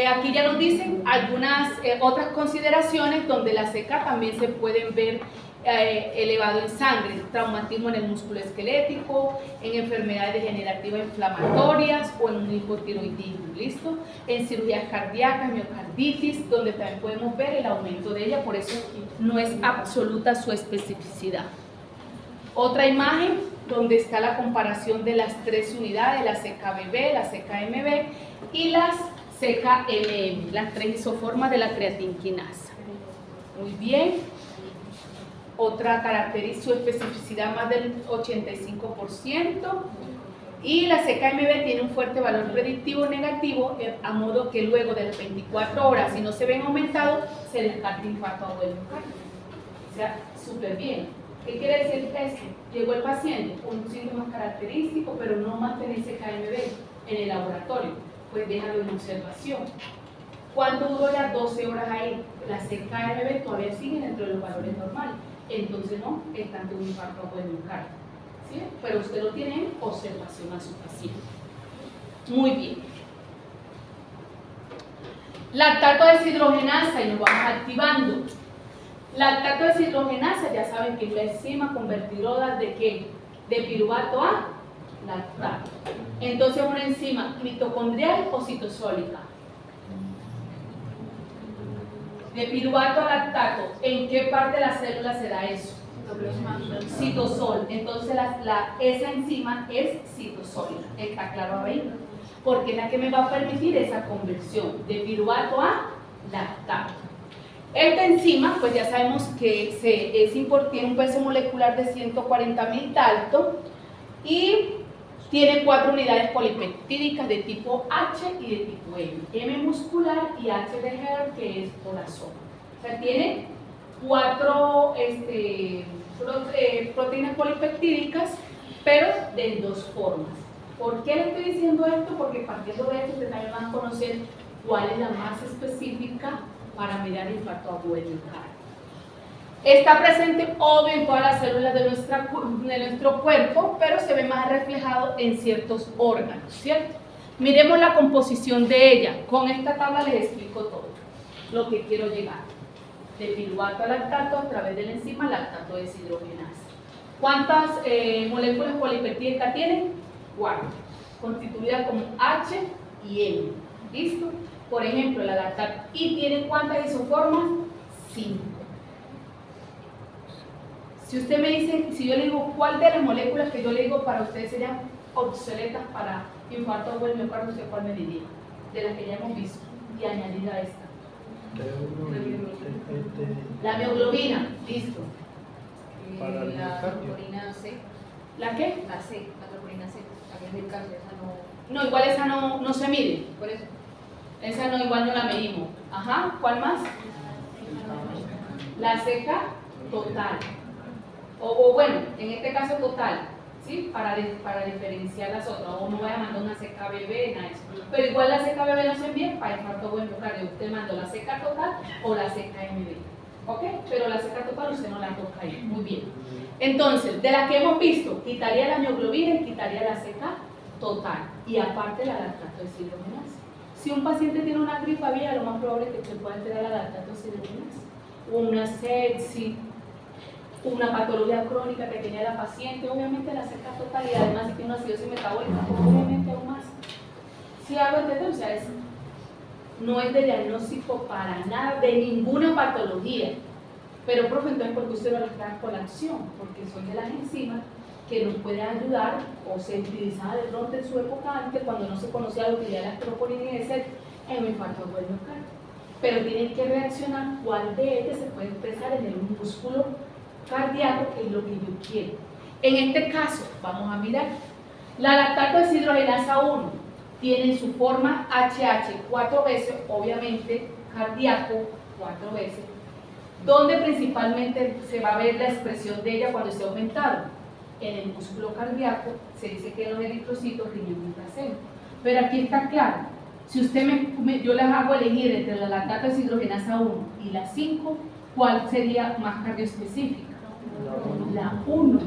Aquí ya nos dicen algunas otras consideraciones donde la CK también se pueden ver elevado en sangre, traumatismo en el músculo esquelético, en enfermedades degenerativas inflamatorias o en un hipotiroidismo, ¿listo? En cirugías cardíacas, miocarditis, donde también podemos ver el aumento de ella, por eso no es absoluta su especificidad. Otra imagen donde está la comparación de las 3 unidades, la CKBB, la CKMB y las CKMM, las 3 isoformas de la creatinquinasa. Muy bien. Otra característica, su especificidad más del 85%. Y la CKMB tiene un fuerte valor predictivo negativo, a modo que luego de las 24 horas, si no se ven aumentados, se descarta infarto agudo del miocardio. O sea, súper bien. ¿Qué quiere decir eso? Llegó el paciente con un síntoma característico, pero no más tener CKMB en el laboratorio, pues déjalo en observación. ¿Cuánto duró ya? 12 horas ahí? La CKMB todavía sigue dentro de los valores normales. Entonces no, está ante un infarto agudo del miocardio. ¿sí? Pero usted lo tiene en observación a su paciente. Muy bien. Lactato deshidrogenasa, y nos vamos activando. Lactato deshidrogenasa, ya saben que es la enzima convertidora de ¿qué? De piruvato a lactato. Entonces, una enzima mitocondrial o citosólica. De piruvato a lactato, ¿en qué parte de la célula se da eso? Citosol. Entonces, esa enzima es citosólica. ¿Está claro ahí? Porque es la que me va a permitir esa conversión de piruvato a lactato. Esta enzima, pues ya sabemos que tiene un peso molecular de 140.000 Dalton y tiene 4 unidades polipeptídicas de tipo H y de tipo M. M muscular y H de Herd, que es corazón. O sea, tiene 4 proteínas polipeptídicas, pero de 2 formas. ¿Por qué le estoy diciendo esto? Porque partiendo de esto, ustedes también van a conocer cuál es la más específica para mirar infarto agudo del miocardio. Está presente, obvio, en todas las células de nuestro cuerpo, pero se ve más reflejado en ciertos órganos, ¿cierto? Miremos la composición de ella. Con esta tabla les explico todo lo que quiero llegar. De piruvato a lactato a través de la enzima lactato deshidrogenasa. ¿Cuántas moléculas polipeptídicas tienen? 4, constituidas como H y M. ¿Listo? Por ejemplo, la lactato. ¿Y tiene cuántas isoformas? 5. Si usted me dice, si yo le digo cuál de las moléculas que yo le digo para ustedes serían obsoletas para infarto agudo del miocardio, ¿usted cuál me diría? De las que ya hemos visto y añadida a esta. La mioglobina, listo. Para el La miocardio. troponina C. ¿La qué? La C, la troponina C. La que es del cáncer, esa no. No, igual esa no se mide. Por eso. Esa no, igual no la medimos. Ajá, ¿cuál más? La seca total. O bueno, en este caso total, ¿sí? Para diferenciar las otras. O no voy a mandar una seca bebé, nada de eso. Pero igual la seca bebé no se envía para infarto agudo del miocardio. Usted manda la seca total o la seca MB. ¿Ok? Pero la seca total usted no la toca ahí. Muy bien. Entonces, de las que hemos visto, quitaría la mioglobina y quitaría la seca total. Y aparte la lactato deshidrogenasa. Si un paciente tiene una gripe aviar, lo más probable es que se pueda alterar la lactato deshidrogenasa. Una sepsis, una patología crónica que tenía la paciente, obviamente la seca total, y además si tiene una acidosis metabólica, obviamente aún más. Si hago entender, o sea, no es de diagnóstico para nada de ninguna patología. Pero, profe, entonces, ¿por qué usted lo relaciona con la acción? Porque son de las enzimas que nos pueden ayudar o se utilizaban de pronto en su época antes, cuando no se conocía la utilidad de la troponina y en un infarto agudo del miocardio. Pero tienen que reaccionar cuál de ellas se puede expresar en el músculo cardíaco, que es lo que yo quiero. En este caso, vamos a mirar. La lactato deshidrogenasa 1 tiene su forma HH 4 veces, obviamente cardíaco 4 veces, donde principalmente se va a ver la expresión de ella cuando esté aumentado. En el músculo cardíaco se dice que en los eritrocitos, riñón y placenta. Pero aquí está claro, si usted yo les hago elegir entre la lactato deshidrogenasa 1 y la 5, ¿cuál sería más cardioespecífica? La 1,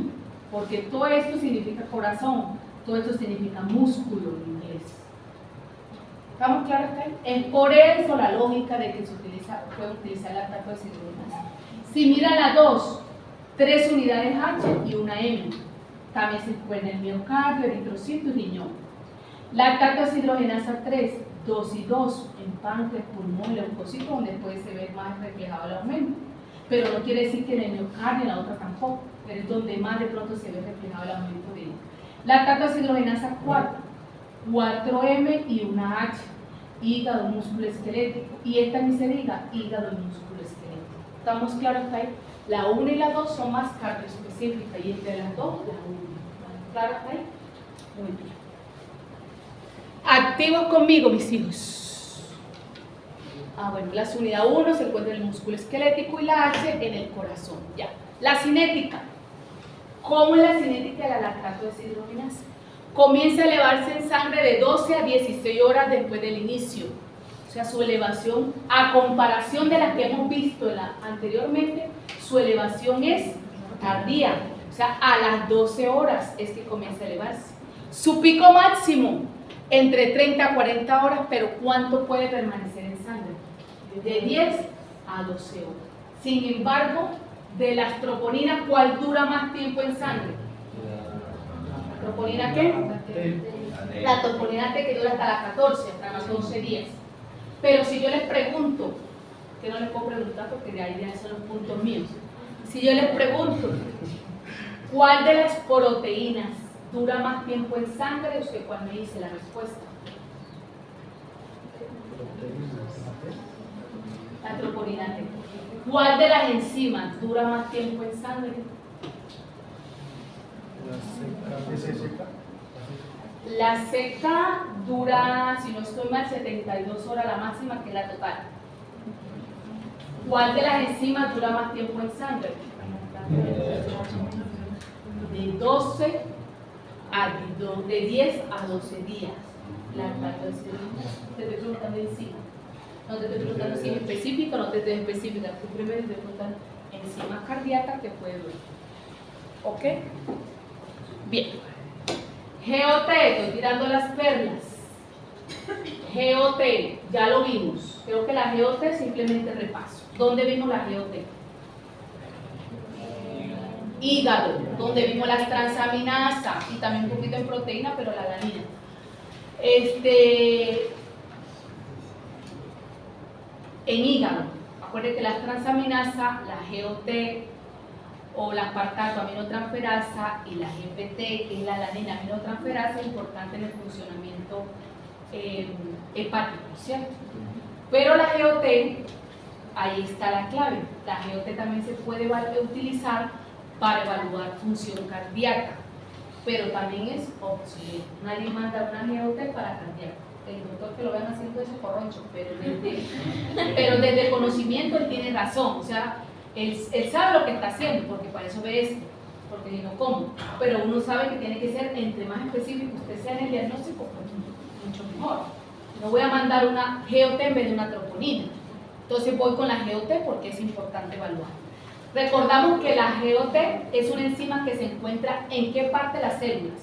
porque todo esto significa corazón, todo esto significa músculo en inglés. ¿Estamos claros acá? Es por eso la lógica de que se puede utilizar la lactato deshidrogenasa. Si mira la 2, 3 unidades H y una M. También se encuentra en el miocardio, eritrocito y riñón. Lactato deshidrogenasa 3, 2 y 2 en páncreas, pulmón, leucocito, donde después se ve más reflejado el aumento. Pero no quiere decir que en el miocardio, en la otra tampoco, pero es donde más de pronto se ve reflejado el aumento de ella. Lactato deshidrogenasa 4, 4M y una H, hígado, músculo esquelético. Y esta ni se diga, hígado y músculo esquelético. ¿Estamos claros que hay? La 1 y la 2 son más cardioespecíficas y entre las 2, la 1. ¿Claro que hay? Muy bien. Activos conmigo, mis hijos. Bueno, la unidad 1 se encuentra en el músculo esquelético y la H en el corazón. Ya. La cinética. ¿Cómo es la cinética de la lactato deshidrogenasa? Comienza a elevarse en sangre de 12 a 16 horas después del inicio. O sea, su elevación, a comparación de la que hemos visto anteriormente, su elevación es tardía. O sea, a las 12 horas es que comienza a elevarse. Su pico máximo entre 30 a 40 horas, pero ¿cuánto puede permanecer en sangre? De 10 a 12 horas. Sin embargo, de las troponinas, ¿cuál dura más tiempo en sangre? ¿Troponina qué? La troponina T, que dura hasta las 14, hasta las 11 días. Pero si yo les pregunto, que no les puedo preguntar porque de ahí ya son los puntos míos. Si yo les pregunto, ¿cuál de las proteínas dura más tiempo en sangre? ¿Usted cuál me dice la respuesta? La troponina T. ¿Cuál de las enzimas dura más tiempo en sangre? La seca dura, si no estoy mal, 72 horas la máxima, que es la total. ¿Cuál de las enzimas dura más tiempo en sangre? De 12 a de 10 a 12 días. Te estoy preguntando encima. No te estoy preguntando si es específica o no te estoy específica. Tú primero te preguntas enzimas cardíacas que puede durar. ¿Ok? Bien. GOT, estoy tirando las perlas. GOT, ya lo vimos. Creo que la GOT simplemente repaso. ¿Dónde vimos la GOT? Hígado, donde vimos las transaminasas y también un poquito en proteína, pero la alanina. En hígado, acuérdense que las transaminasas, la GOT o la aspartato aminotransferasa y la GPT, que es la alanina aminotransferasa, es importante en el funcionamiento hepático, ¿cierto? Pero la GOT, ahí está la clave. La GOT también se puede utilizar para evaluar función cardíaca, pero también es opcional. Nadie manda una GOT para cardíaco. El doctor que lo vean haciendo ese corroncho, pero desde el conocimiento él tiene razón, o sea, él sabe lo que está haciendo, porque para eso ve esto, porque si no, ¿cómo? Pero uno sabe que tiene que ser, entre más específico usted sea en el diagnóstico, pues mucho mejor. No voy a mandar una GOT en vez de una troponina. Entonces voy con la GOT porque es importante evaluar. Recordamos que la GOT es una enzima que se encuentra en qué parte de las células,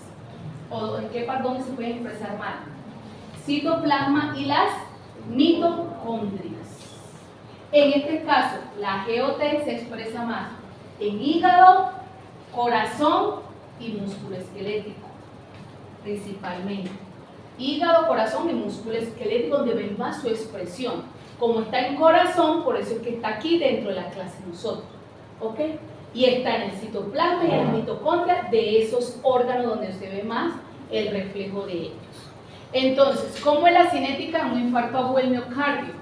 o en qué parte donde se pueden expresar más. Citoplasma y las mitocondrias. En este caso, la GOT se expresa más en hígado, corazón y músculo esquelético, principalmente. Hígado, corazón y músculo esquelético, donde ven más su expresión. Como está en corazón, por eso es que está aquí dentro de la clase nosotros. ¿Ok? Y está en el citoplasma y en las mitocondrias de esos órganos donde se ve más el reflejo de ellos. Entonces, ¿cómo es la cinética en un infarto agudo del miocardio?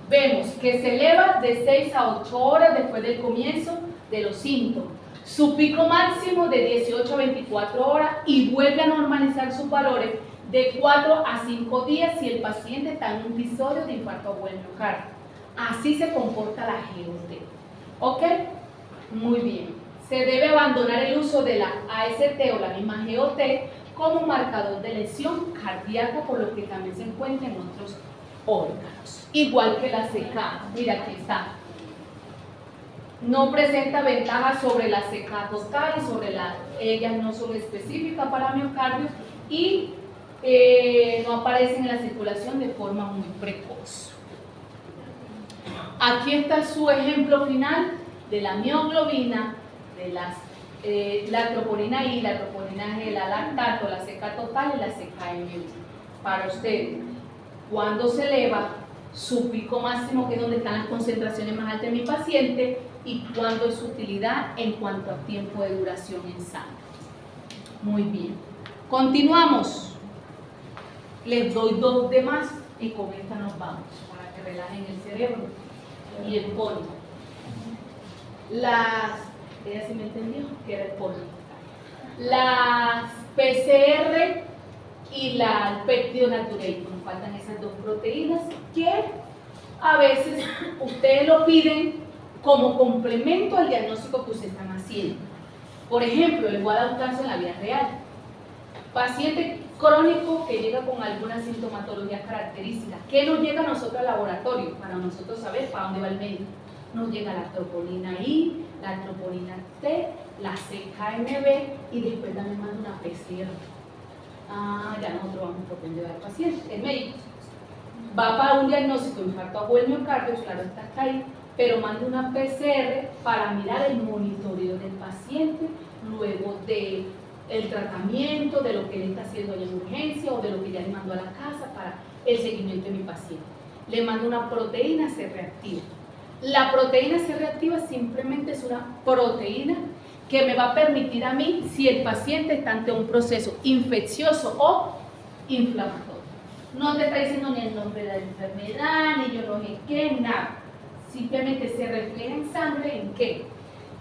Vemos que se eleva de 6 a 8 horas después del comienzo de los síntomas. Su pico máximo de 18 a 24 horas y vuelve a normalizar sus valores de 4 a 5 días si el paciente está en un episodio de infarto agudo del miocardio. Así se comporta la GOT. ¿Ok? Muy bien. Se debe abandonar el uso de la AST o la misma GOT como marcador de lesión cardíaca, por lo que también se encuentra en otros órganos. Igual que la CK, mira aquí está. No presenta ventajas sobre la CK total y sobre ellas no son específicas para miocardio y no aparecen en la circulación de forma muy precoz. Aquí está su ejemplo final de la mioglobina, de la troponina I, la troponina G, la lactato, la CK total y la CKM1. Para ustedes, cuando se eleva su pico máximo, que es donde están las concentraciones más altas de mi paciente, y cuándo es su utilidad en cuanto a tiempo de duración en sangre. Muy bien. Continuamos. Les doy dos de más y con esta nos vamos para que relajen el cerebro y el polvo. Ella sí me entendió que era el polvo. Las PCR y la péptido natriurético. Nos faltan esas dos proteínas que a veces ustedes lo piden como complemento al diagnóstico que ustedes están haciendo. Por ejemplo, les voy a dar un caso en la vida real. Paciente crónico que llega con alguna sintomatología característica. ¿Qué nos llega a nosotros al laboratorio? Para nosotros saber para dónde va el médico. Nos llega la troponina I, la troponina T, la CKMB y después también mando una PCR. Ya nosotros vamos a propender al paciente, el médico. Va para un diagnóstico de infarto agudo del miocardio, claro está ahí, pero manda una PCR para mirar el monitoreo del paciente luego de el tratamiento, de lo que él está haciendo allá en urgencia o de lo que ya le mandó a la casa para el seguimiento de mi paciente. Le mando una proteína C reactiva. La proteína C reactiva simplemente es una proteína que me va a permitir a mí si el paciente está ante un proceso infeccioso o inflamatorio. No te está diciendo ni el nombre de la enfermedad, ni yo no sé qué, nada. Simplemente se refleja en sangre en qué.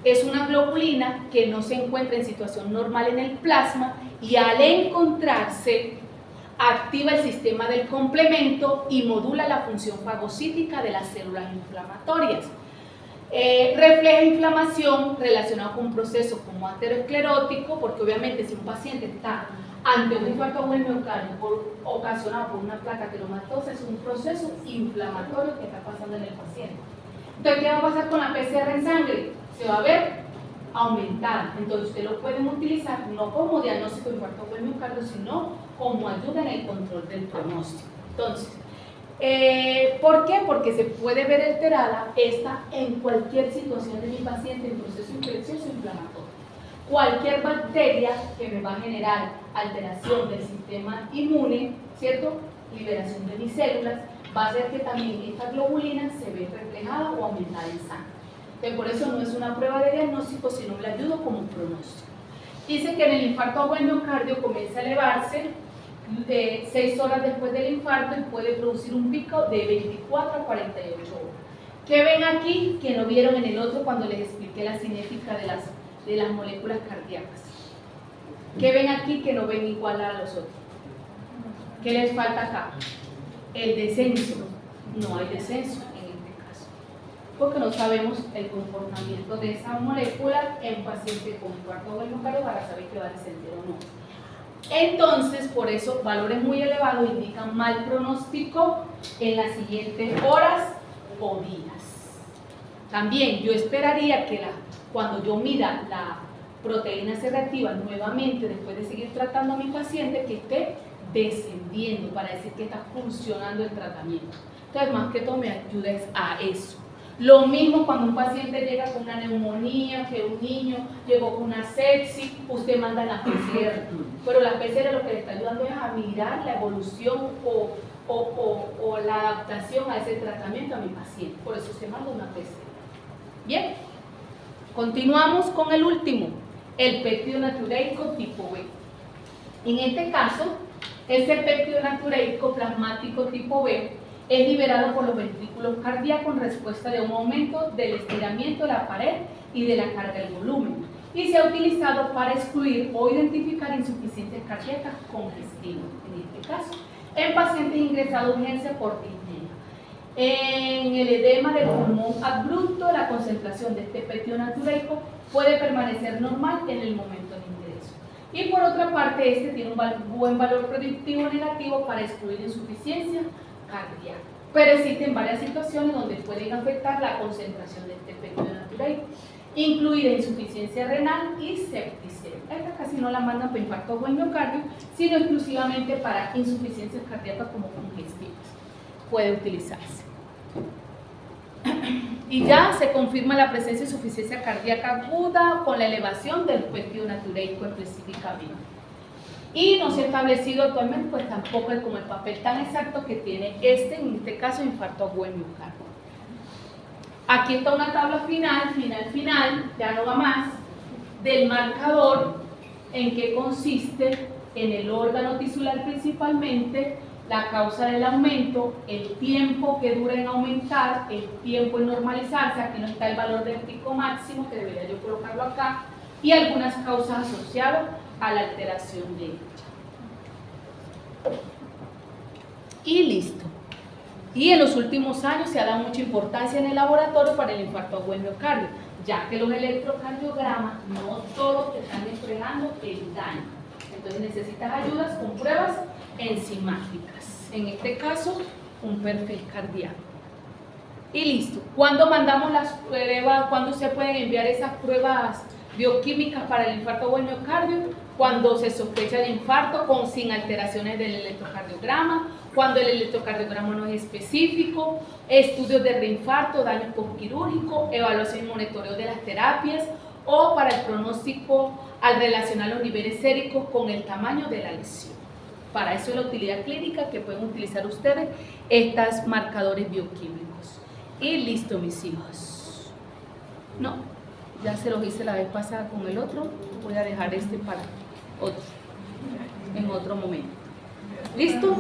Es una globulina que no se encuentra en situación normal en el plasma y al encontrarse activa el sistema del complemento y modula la función fagocítica de las células inflamatorias. Refleja inflamación relacionada con un proceso como aterosclerótico, porque obviamente si un paciente está ante un infarto agudo del miocardio ocasionado por una placa ateromatosa, es un proceso inflamatorio que está pasando en el paciente. Entonces, ¿qué va a pasar con la PCR en sangre? Se va a ver aumentada. Entonces, ustedes lo pueden utilizar no como diagnóstico de infarto agudo del miocardio, sino como ayuda en el control del pronóstico. Entonces, ¿por qué? Porque se puede ver alterada esta en cualquier situación de mi paciente en proceso infeccioso o inflamatorio. Cualquier bacteria que me va a generar alteración del sistema inmune, ¿cierto? Liberación de mis células, va a hacer que también esta globulina se ve reflejada o aumentada en sangre. Entonces, por eso no es una prueba de diagnóstico, sino le ayudo como pronóstico. Dice que en el infarto agudo del miocardio comienza a elevarse 6 horas después del infarto y puede producir un pico de 24 a 48 horas. ¿Qué ven aquí que no vieron en el otro cuando les expliqué la cinética de las moléculas cardíacas? ¿Qué ven aquí que no ven igual a los otros? ¿Qué les falta acá? El descenso. No hay descenso en este caso, porque no sabemos el comportamiento de esa molécula en paciente con infarto agudo del miocardio para saber que va a descender o no. Entonces, por eso, valores muy elevados indican mal pronóstico en las siguientes horas o días. También yo esperaría que cuando yo mida la proteína C reactiva nuevamente, después de seguir tratando a mi paciente, que esté descendiendo para decir que está funcionando el tratamiento. Entonces, más que todo me ayuda a eso. Lo mismo cuando un paciente llega con una neumonía, que un niño llegó con una sepsis, usted manda la PCR, pero la PCR lo que le está ayudando es a mirar la evolución o la adaptación a ese tratamiento a mi paciente, por eso se manda una PCR. Bien, continuamos con el último, el péptido natriureico tipo B. En este caso, ese péptido natriureico plasmático tipo B es liberado por los ventrículos cardíacos en respuesta de un aumento del estiramiento de la pared y de la carga del volumen, y se ha utilizado para excluir o identificar insuficiencias cardíacas congestivas, en este caso, en pacientes ingresados a urgencia por disnea. En el edema del pulmón abrupto, la concentración de este péptido natriureico puede permanecer normal en el momento del ingreso. Y por otra parte, este tiene un buen valor predictivo negativo para excluir insuficiencia cardíaca. Pero existen varias situaciones donde pueden afectar la concentración de este péptido natriureico, incluida insuficiencia renal y septicemia. Esta casi no la mandan para infarto agudo del miocardio, sino exclusivamente para insuficiencias cardíacas como congestivas. Puede utilizarse. Y ya se confirma la presencia de insuficiencia cardíaca aguda con la elevación del péptido natriureico específicamente. Y no se ha establecido actualmente, pues tampoco es como el papel tan exacto que tiene en este caso, infarto agudo del miocardio. Aquí está una tabla final, ya no va más, del marcador, en qué consiste en el órgano tisular principalmente, la causa del aumento, el tiempo que dura en aumentar, el tiempo en normalizarse, aquí no está el valor del pico máximo, que debería yo colocarlo acá, y algunas causas asociadas a la alteración de ella. Y listo. Y en los últimos años se ha dado mucha importancia en el laboratorio para el infarto agudo del miocardio, ya que los electrocardiogramas no todos te están entregando el daño. Entonces necesitas ayudas con pruebas enzimáticas. En este caso, un perfil cardíaco. Y listo. ¿Cuándo mandamos las pruebas? ¿Cuándo se pueden enviar esas pruebas bioquímicas para el infarto o el miocardio? Cuando se sospecha de infarto sin alteraciones del electrocardiograma, cuando el electrocardiograma no es específico, estudios de reinfarto, daño postquirúrgico, evaluación y monitoreo de las terapias, o para el pronóstico al relacionar los niveles séricos con el tamaño de la lesión. Para eso es la utilidad clínica que pueden utilizar ustedes estos marcadores bioquímicos. Y listo, mis hijos. No, ya se los hice la vez pasada con el otro. Voy a dejar este para otro, en otro momento. ¿Listo?